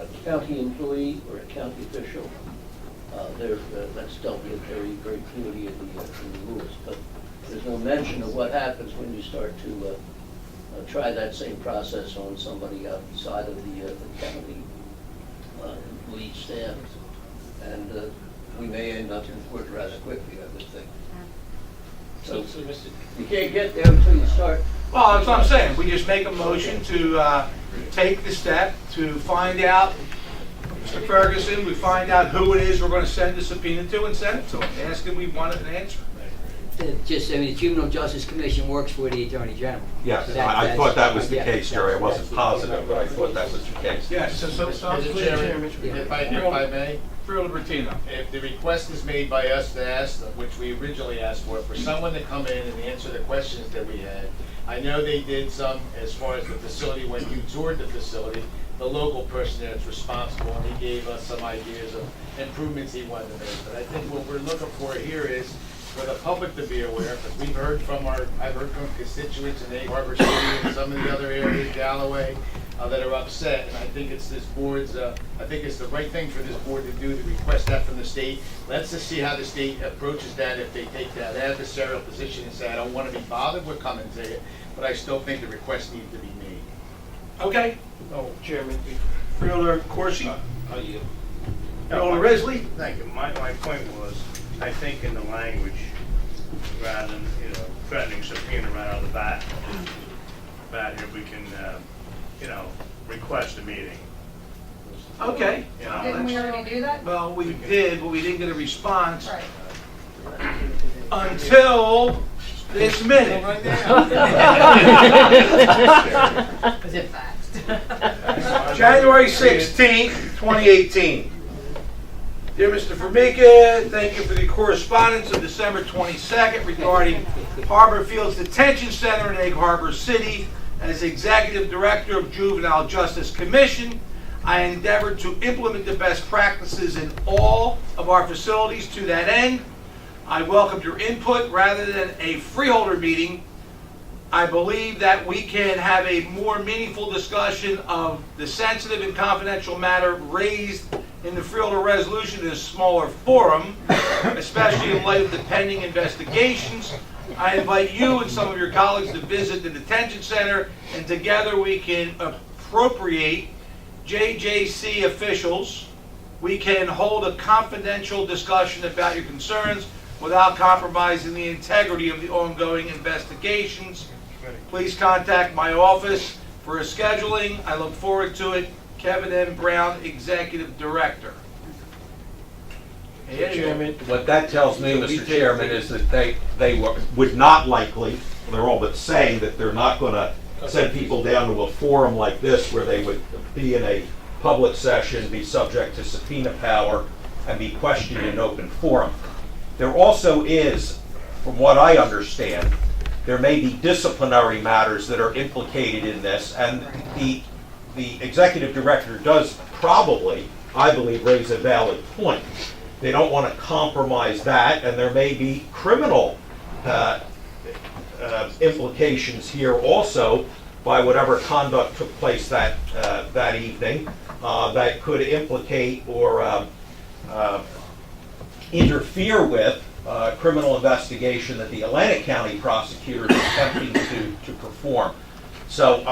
a county employee or a county official, that's dealt with very clearly in the rules. But there's no mention of what happens when you start to try that same process on somebody outside of the county employee staff. And we may end up in court rather quickly, I would think. So you can't get there until you start.
Well, that's what I'm saying. We just make a motion to take the step to find out, Mr. Ferguson, we find out who it is we're going to send the subpoena to and send it to him. Ask him, we want an answer.
The Juvenile Justice Commission works for the Attorney General.
Yes,
So
I thought that was the
yeah,
case, Jerry. I wasn't positive, but I thought that was the case.
Yes, so
Mr. Chairman, if I may,
Freeholder Bertino.
if the request is made by us to ask, which we originally asked for someone to come in and answer the questions that we had. I know they did some as far as the facility, when you toured the facility, the local person that's responsible, and he gave us some ideas of improvements he wanted to make. But I think what we're looking for here is for the public to be aware, because I've heard from constituents in Egg Harbor City and some of the other areas, Galloway, that are upset, and I think it's this board's, I think it's the right thing for this board to do, to request that from the state. Let's just see how the state approaches that, if they take that adversarial position and say, I don't want to be bothered with coming to it, but I still think the request needs to be made.
Okay.
Oh, Chairman.
Freeholder Corsi.
Yeah.
Freeholder Risley.
Thank you. My point was, I think in the language, rather than, threatening subpoena right out of the bat here, we can, request a meeting.
Okay.
Didn't we already do that?
Well, we did, but we didn't get a response
Right.
until this minute.
Is it fast?
January 16th, 2018. Dear Mr. Formica, thank you for the correspondence of December 22nd regarding Harbor Field's Detention Center in Egg Harbor City. As Executive Director of Juvenile Justice Commission, I endeavored to implement the best practices in all of our facilities. To that end, I welcomed your input. Rather than a freeholder meeting, I believe that we can have a more meaningful discussion of the sensitive and confidential matter raised in the freeholder resolution in a smaller forum, especially in light of the pending investigations. I invite you and some of your colleagues to visit the detention center, and together we can appropriate JJC officials. We can hold a confidential discussion about your concerns without compromising the integrity of the ongoing investigations. Please contact my office for a scheduling. I look forward to it. Kevin M. Brown, Executive Director.
What that tells me, Mr. Chairman, is that they would not likely, they're all but saying that they're not going to send people down to a forum like this where they would be in a public session, be subject to subpoena power, and be questioned in open forum. There also is, from what I understand, there may be disciplinary matters that are implicated in this, and the Executive Director does probably, I believe, raise a valid point. They don't want to compromise that, and there may be criminal implications here also by whatever conduct took place that evening that could implicate or interfere with criminal investigation that the Atlantic County prosecutor is attempting to perform. So,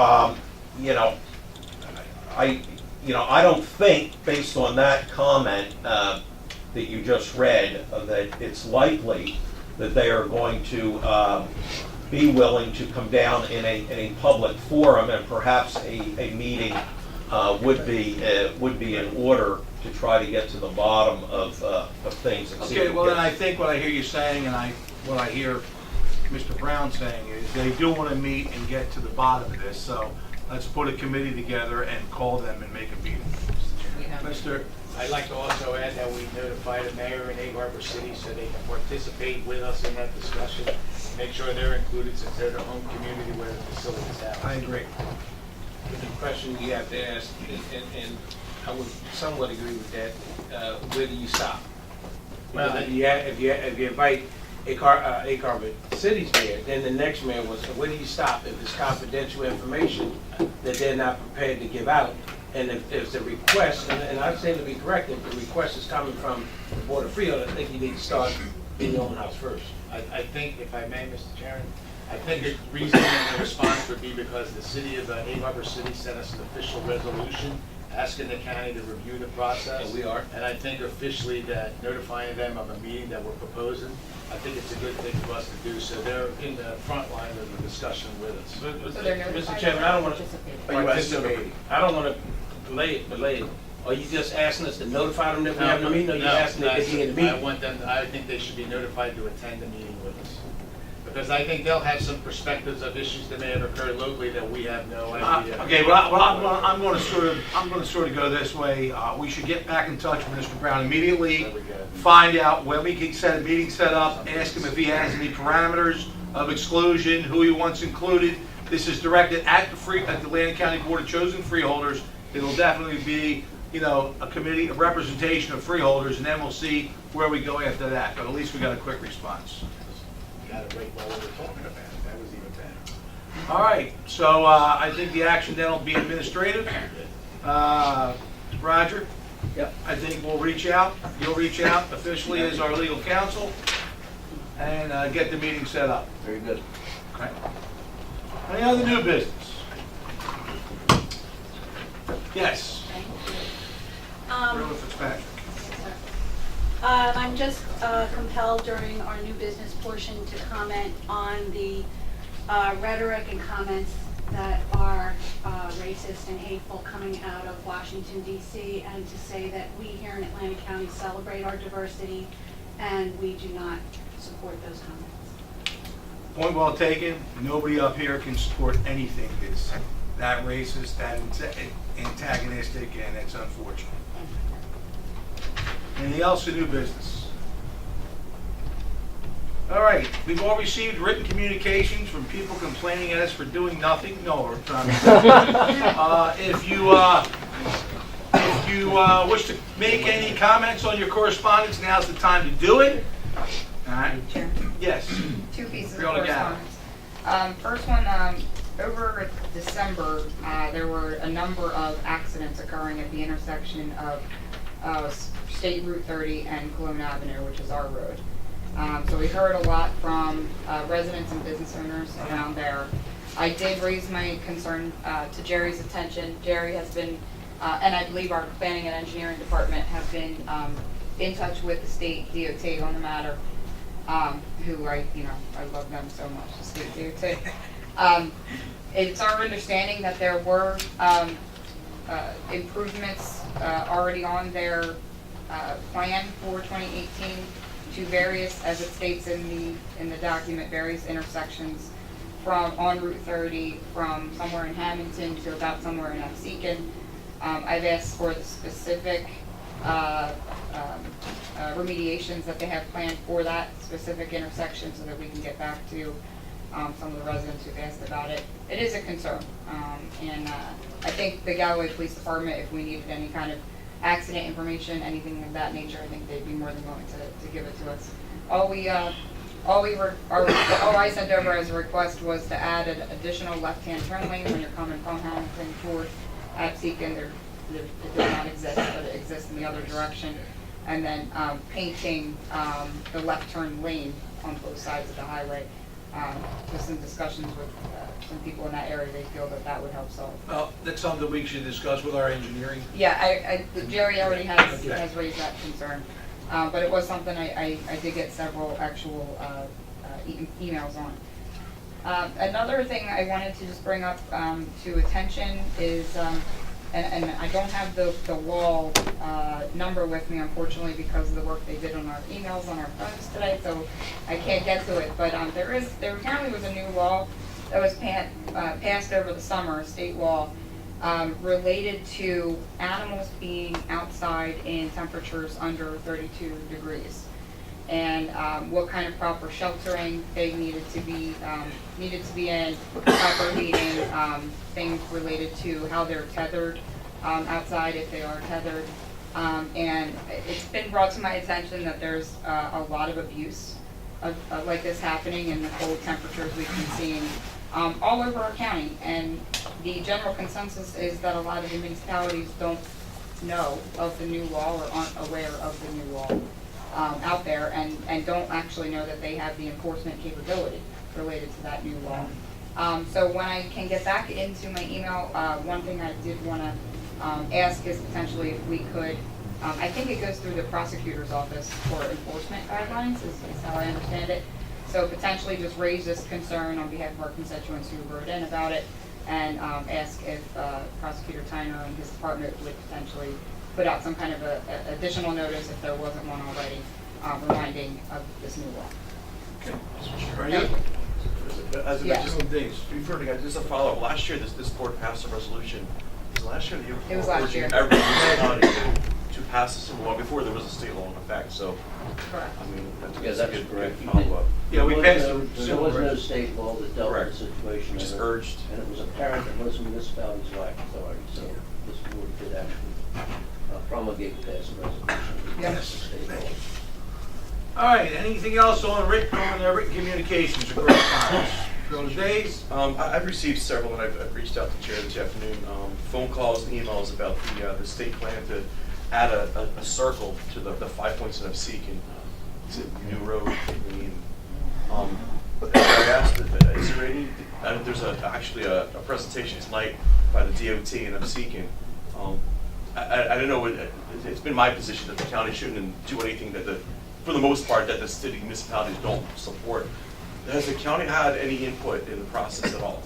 I don't think, based on that comment that you just read, that it's likely that they are going to be willing to come down in a public forum, and perhaps a meeting would be in order to try to get to the bottom of things.
Okay, well then I think what I hear you saying, and what I hear Mr. Brown saying is they do want to meet and get to the bottom of this. So let's put a committee together and call them and make a meeting.
I'd like to also add that we notify the mayor in Egg Harbor City so they can participate with us in that discussion. make sure they're included since they're their own community where the facility is at.
I agree.
The question you have to ask, and I would somewhat agree with that, where do you stop?
Well,
Because if you invite ACAR cities there, then the next mayor was, where do you stop if it's confidential information that they're not prepared to give out? And if there's a request, and I say to be correct, if the request is coming from the Board of Freehold, I think you need to start in your own house first.
I think, if I may, Mr. Chairman, I think the reason the response would be because the city of Egg Harbor City sent us an official resolution asking the county to review the process.
And we are.
And I think officially that notifying them of a meeting that we're proposing, I think it's a good thing for us to do. So they're in the front line of the discussion with us.
So they're
Mr.
notified
Chairman, I don't want to
participating.
I don't want to belay it. Are you just asking us to notify them that we're having a meeting, or you asking that they be in the
I
meeting?
want them, I think they should be notified to attend the meeting with us. Because I think they'll have some perspectives of issues that may have occurred locally that we have no idea.
Okay, well, I'm going to sort of go this way. We should get back in touch with Mr. Brown immediately,
There we go.
find out when we can set a meeting set up, ask him if he has any parameters of exclusion, who he wants included. This is directed at the Atlantic County Board of Chosen Freeholders. It'll definitely be, a committee, a representation of freeholders, and then we'll see where we go after that. But at least we got a quick response.
Got it right while we were talking about it. That was even better.
All right, so I think the action then will be administrative. Roger?
Yep.
I think we'll reach out, you'll reach out officially as our legal counsel and get the meeting set up.
Very good.
Okay. Any other new business? Yes, Reverend Fitzpatrick.
I'm just compelled during our new business portion to comment on the rhetoric and comments that are racist and hateful coming out of Washington, D.C., and to say that we here in Atlantic County celebrate our diversity and we do not support those comments.
Point well taken. Nobody up here can support anything that's that racist, that antagonistic, and it's unfortunate. Anything else in new business? All right, we've all received written communications from people complaining at us for doing nothing. No, we're trying to if you wish to make any comments on your correspondence, now's the time to do it. All right.
Chair.
Yes.
Two pieces of
Freeholder Gallo.
correspondence. First one, over December, there were a number of accidents occurring at the intersection of State Route 30 and Cologne Avenue, which is our road. So we heard a lot from residents and business owners around there. I did raise my concern to Jerry's attention. Jerry has been, and I believe our planning and engineering department have been in touch with the state DOT on the matter. Who I love them so much, the state DOT. It's our understanding that there were improvements already on their plan for 2018 to various, as it states in the document, various intersections from on Route 30 from somewhere in Hamilton to about somewhere in Absecon. I've asked for the specific remediations that they have planned for that specific intersection so that we can get back to some of the residents who've asked about it. It is a concern, and I think the Galloway Police Department, if we needed any kind of accident information, anything of that nature, I think they'd be more than willing to give it to us. All I sent over as a request was to add an additional left-hand turn lane when you're coming from Hamilton toward Absecon. It does not exist, but it exists in the other direction. And then painting the left turn lane on both sides of the highway. Just some discussions with some people in that area, they feel that would help solve.
Well, that's something we should discuss with our engineering.
Yeah, Jerry already has raised that concern. But it was something I did get several actual emails on. Another thing I wanted to just bring up to attention is, and I don't have the wall number with me, unfortunately, because of the work they did on our emails on our phones today, so I can't get to it. But there apparently was a new law that was passed over the summer, a state law, related to animals being outside in temperatures under 32 degrees. and what kind of proper sheltering they needed to be in, proper heating, things related to how they're tethered outside if they are tethered. And it's been brought to my attention that there's a lot of abuse of like this happening in the cold temperatures we've been seeing all over our county. And the general consensus is that a lot of the municipalities don't know of the new law or aren't aware of the new law out there, and don't actually know that they have the enforcement capability related to that new law. So when I can get back into my email, one thing I did want to ask is potentially if we could, I think it goes through the prosecutor's office for enforcement guidelines, is how I understand it. So potentially just raise this concern on behalf of our constituents who wrote in about it, and ask if Prosecutor Tyner and his department would potentially put out some kind of a additional notice if there wasn't one already, reminding of this new law.
As I
Yeah.
just referred to, just a follow-up. Last year, this board passed a resolution. Was it last year or the year before?
It was last year.
Urging every municipality to pass this law before there was a state law in effect. So,
Correct.
I mean, that's
Yeah,
a
that's
good
correct.
follow-up.
Yeah, we
There
passed
was
a
no-
civil
There was no
rights.
state law that dealt with
Correct.
the situation.
Just
and-
urged.
And it was apparent that most municipalities lacked authority, so this board did actually promulgate, pass a resolution.
Yeah.
Pass the state law.
All right, anything else on written communications or correspondence? Go to Days.
I've received several, and I've reached out to Chair this afternoon, phone calls and emails about the state plan to add a circle to the 5 points that I'm seeking. Is it New Road? I asked, is there any, there's actually a presentation tonight by the DOT, and I'm seeking. I don't know, it's been my position that the county shouldn't do anything for the most part, that the city municipalities don't support. Has the county had any input in the process at all?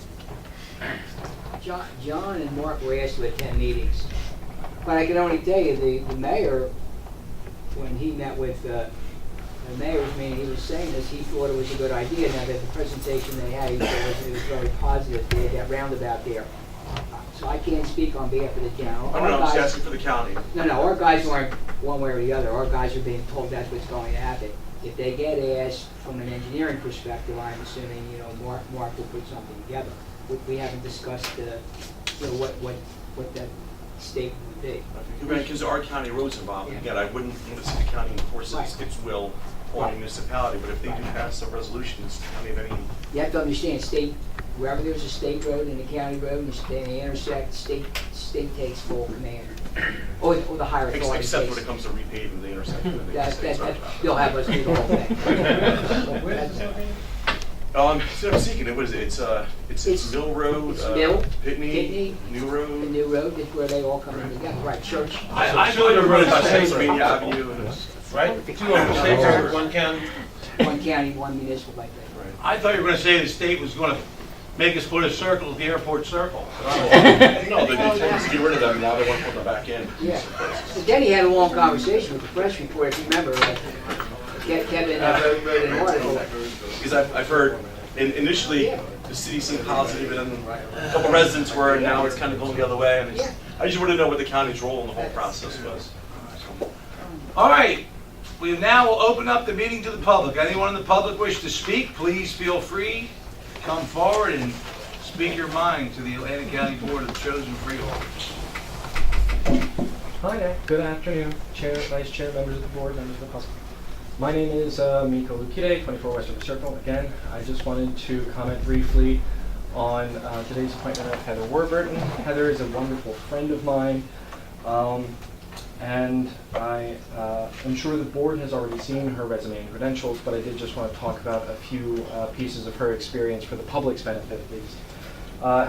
John and Mark were asked to attend meetings, but I can only tell you, the mayor, when he met with the mayor's meeting, he was saying this, he thought it was a good idea. Now that the presentation they had, he thought it was very positive, they had that roundabout there. So I can't speak on behalf of the town.
I don't know, I'm just asking for the county.
No, our guys aren't one way or the other. Our guys are being told that's what's going to happen. If they get asked from an engineering perspective, I'm assuming, Mark will put something together. We haven't discussed, what that statement would be.
Because there are county roads involved, and again, I wouldn't want to see the county enforce its will on a municipality, but if they do pass a resolution, does the county have any?
You have to understand, wherever there's a state road and a county road, and they intersect, state takes full command. Or the higher authority
Except
takes.
when it comes to repaving the intersection. and
They'll have us do the whole thing.
I'm seeking it. What is it? It's Mill Road,
It's Mill,
Pitney, New
The
Road.
new road is where they all come in together, right, church.
I thought you were going to say,
Pennsylvania Avenue. And
right? Two of them, states are one county.
One county, one municipal like that.
I thought you were going to say the state was going to make us put a circle at the airport circle.
No, they told us to get rid of them. Now they want to put them back in.
Yeah. But then he had a long conversation with the press report, if you remember, Kevin wrote an article.
Because I've heard, initially, the city seemed positive, and then a couple residents were, and now it's kind of going the other way. And I just want to know what the county's role in the whole process was.
All right, we now will open up the meeting to the public. Anyone in the public wish to speak, please feel free to come forward and speak your mind to the Atlantic County Board of Chosen Freeholders.
Hi there. Good afternoon, Chair, Vice Chair, members of the board, members of the public. My name is Miko Lukide, 24 West River Circle. Again, I just wanted to comment briefly on today's appointment of Heather Warburton. Heather is a wonderful friend of mine, and I am sure the board has already seen her resume and credentials, but I did just want to talk about a few pieces of her experience for the public's benefit, at least.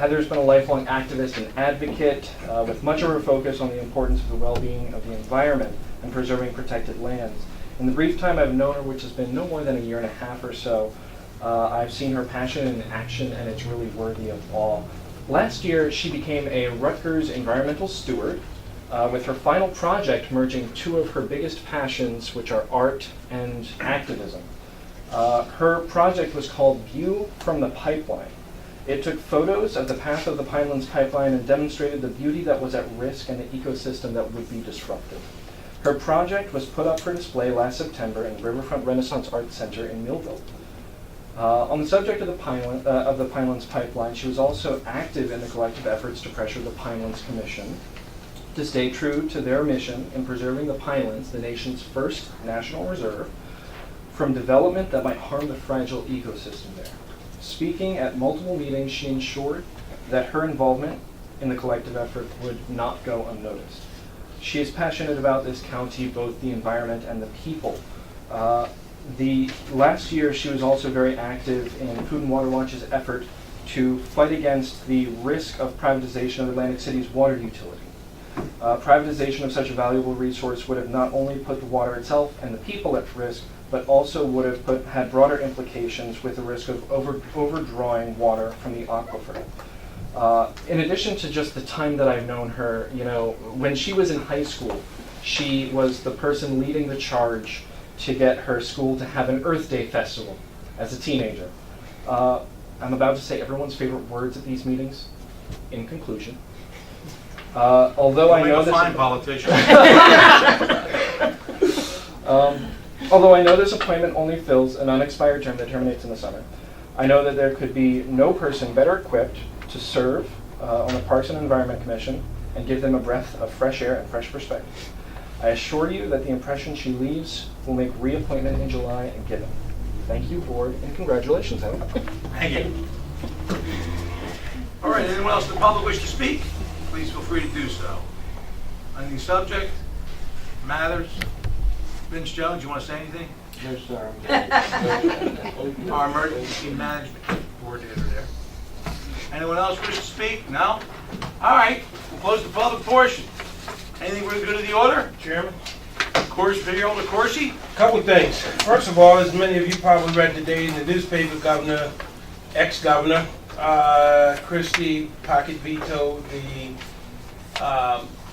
Heather's been a lifelong activist and advocate with much of her focus on the importance of the well-being of the environment and preserving protected lands. In the brief time I've known her, which has been no more than a year and a half or so, I've seen her passion in action, and it's really worthy of awe. Last year, she became a Rutgers environmental steward, with her final project merging two of her biggest passions, which are art and activism. Her project was called View from the Pipeline. It took photos of the path of the Pinelands pipeline and demonstrated the beauty that was at risk and the ecosystem that would be disrupted. Her project was put up for display last September in the Riverfront Renaissance Art Center in Millville. On the subject of the Pinelands pipeline, she was also active in the collective efforts to pressure the Pinelands Commission to stay true to their mission in preserving the Pinelands, the nation's first national reserve, from development that might harm the fragile ecosystem there. Speaking at multiple meetings, she ensured that her involvement in the collective effort would not go unnoticed. She is passionate about this county, both the environment and the people. The last year, she was also very active in Food and Water Watch's effort to fight against the risk of privatization of Atlantic City's water utility. Privatization of such a valuable resource would have not only put the water itself and the people at risk, but also would have had broader implications with the risk of overdrawing water from the aquifer. In addition to just the time that I've known her, when she was in high school, she was the person leading the charge to get her school to have an Earth Day festival as a teenager. I'm about to say everyone's favorite words at these meetings. In conclusion, although I know
fine politician.
Although I know this appointment only fills an unexpired term that terminates in the summer, I know that there could be no person better equipped to serve on the Parks and Environment Commission and give them a breath of fresh air and fresh perspective. I assure you that the impression she leaves will make reappointment in July a given. Thank you, board, and congratulations, Helen.
Thank you. All right, anyone else in the public wish to speak? Please feel free to do so. On the subject, matters, Vince Jones, you want to say anything?
No, sir.
Our emergency management coordinator there. Anyone else wish to speak? No? All right, we'll close the public portion. Anything for the good of the order?
Chairman?
Freeholder Corsi?
Couple of things. First of all, as many of you probably read today in the newspaper, ex-governor Christie pocket vetoed the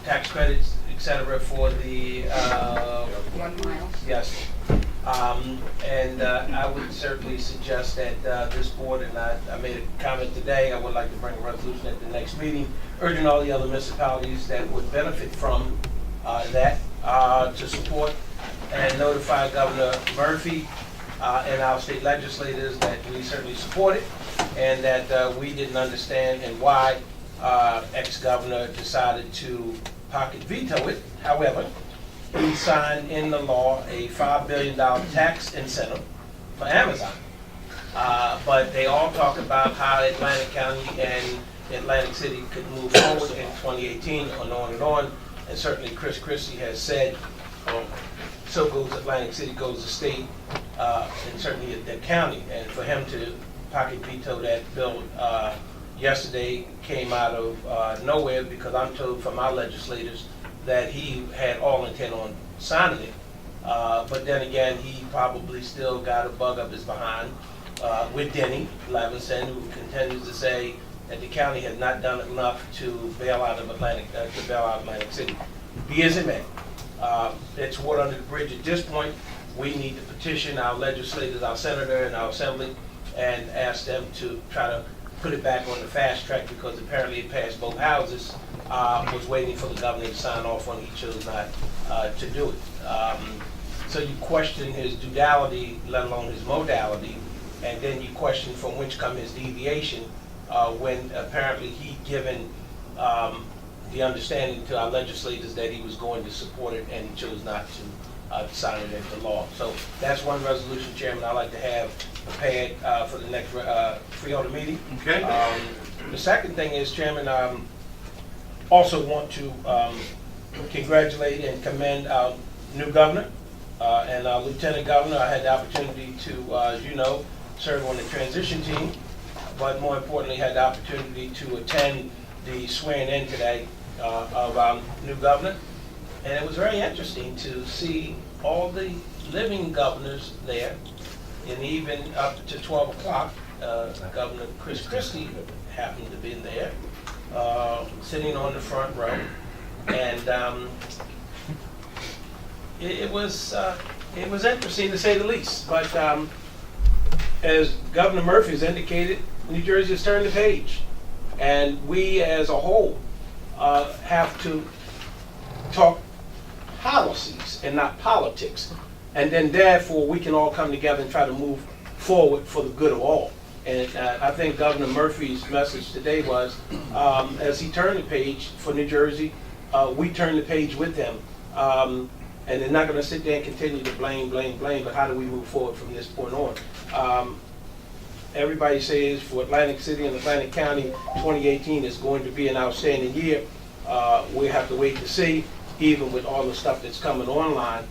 tax credits, etc. for the
1 mile.
yes. And I would certainly suggest that this board, and I made a comment today, I would like to bring a resolution at the next meeting, urging all the other municipalities that would benefit from that to support and notify Governor Murphy and our state legislators that we certainly support it, and that we didn't understand and why ex-governor decided to pocket veto it. However, he signed in the law a $5 billion tax incentive for Amazon. But they all talk about how Atlantic County and Atlantic City could move forward in 2018 and on and on. And certainly Chris Christie has said, so goes Atlantic City, goes the state, and certainly the county. And for him to pocket veto that bill yesterday came out of nowhere, because I'm told from our legislators that he had all intent on signing it. But then again, he probably still got a bug up his behind with Denny Levinson, who continues to say that the county had not done enough to bail out Atlantic City. Be as it may, it's water under the bridge at this point. We need to petition our legislators, our senator, and our assembly, and ask them to try to put it back on the fast track, because apparently it passed both houses. Was waiting for the governor to sign off on it. He chose not to do it. So you question his duality, let alone his modality, and then you question from which come his deviation, when apparently he given the understanding to our legislators that he was going to support it and chose not to sign it into law. So that's one resolution, Chairman, I'd like to have prepared for the next freeholder meeting.
Okay.
The second thing is, Chairman, also want to congratulate and commend our new governor and our lieutenant governor. I had the opportunity to, as you know, serve on the transition team, but more importantly, had the opportunity to attend the swearing in today of our new governor. And it was very interesting to see all the living governors there, and even up to 12 o'clock, Governor Chris Christie happened to be there, sitting on the front row. And it was interesting to say the least. But as Governor Murphy has indicated, New Jersey has turned the page. And we as a whole have to talk policies and not politics. And then therefore, we can all come together and try to move forward for the good of all. And I think Governor Murphy's message today was, as he turned the page for New Jersey, we turned the page with him. And they're not going to sit there and continue to blame, but how do we move forward from this point on? Everybody says for Atlantic City and Atlantic County, 2018 is going to be an outstanding year. We have to wait to see, even with all the stuff that's coming online.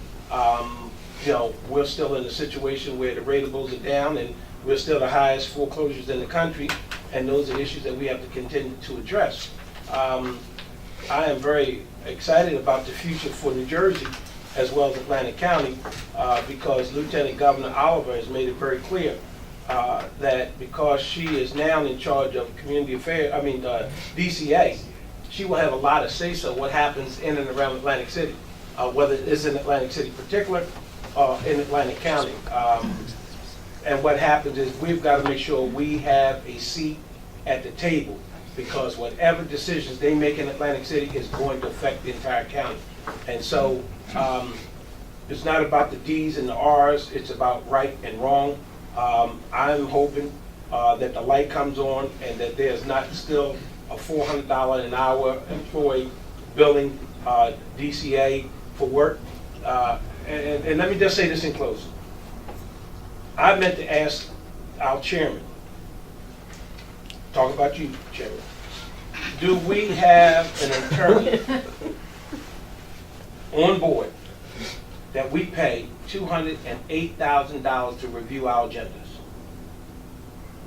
We're still in a situation where the ratables are down, and we're still the highest foreclosures in the country, and those are issues that we have to continue to address. I am very excited about the future for New Jersey as well as Atlantic County, because Lieutenant Governor Oliver has made it very clear that because she is now in charge of community affairs, DCA, she will have a lot of say-so what happens in and around Atlantic City, whether it's in Atlantic City particular or in Atlantic County. And what happens is we've got to make sure we have a seat at the table, because whatever decisions they make in Atlantic City is going to affect the entire county. And so it's not about the D's and the R's, it's about right and wrong. I'm hoping that the light comes on and that there's not still a $400 an hour employee billing DCA for work. And let me just say this in closing. I meant to ask our chairman, talk about you, Chairman. Do we have an attorney on board that we pay $208,000 to review our agendas?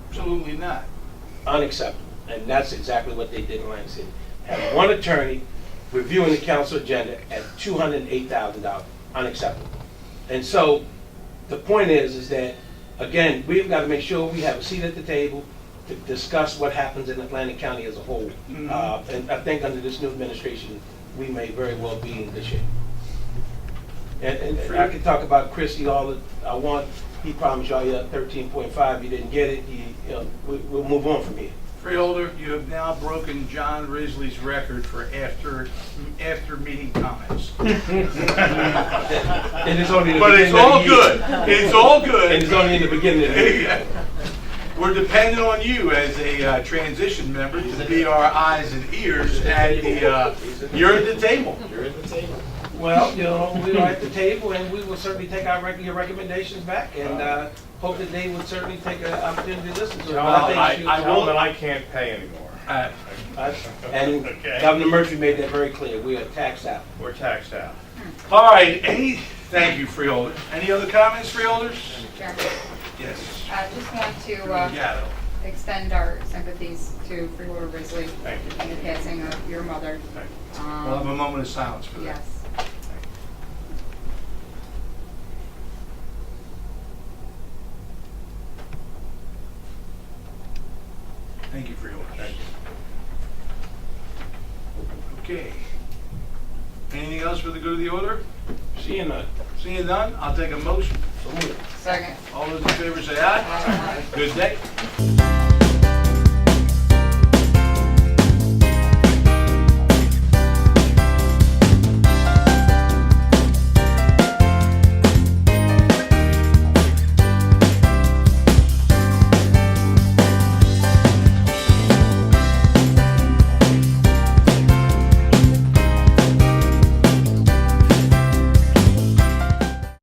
Absolutely not.
Unacceptable. And that's exactly what they did in Atlantic City. Have one attorney reviewing the council agenda at $208,000. Unacceptable. And so the point is that, again, we've got to make sure we have a seat at the table to discuss what happens in Atlantic County as a whole. And I think under this new administration, we may very well be in good shape. And I could talk about Christie all that I want. He promised y'all 13.5. You didn't get it. We'll move on from here.
Freeholder, you have now broken John Risley's record for after meeting comments.
And it's only the
But it's
beginning of
all
the year.
good. It's all good.
And it's only in the beginning of the year.
We're depending on you as a transition member to be our eyes and ears at the, you're at the table.
You're at the table.
Well, we are at the table, and we will certainly take your recommendations back, and hope that they would certainly take an opportunity to listen to it.
I will, but I can't pay anymore.
And
Okay.
Governor Murphy made that very clear. We are taxed out.
We're taxed out.
All right, thank you, Freeholder. Any other comments, Freeholders?
Chairman,
Yes.
I just want to
Gatto.
extend our sympathies to Freeholder Risley
Thank you.
in the passing of your mother.
Thank
We'll have a moment of silence for that.
Yes.
Thank you, Freeholder. Thank you. Okay. Anything else for the good of the order?
Seeing none.
Seeing none, I'll take a motion.
So moved.
Second.
All those in favor say aye.
Aye.
Good day.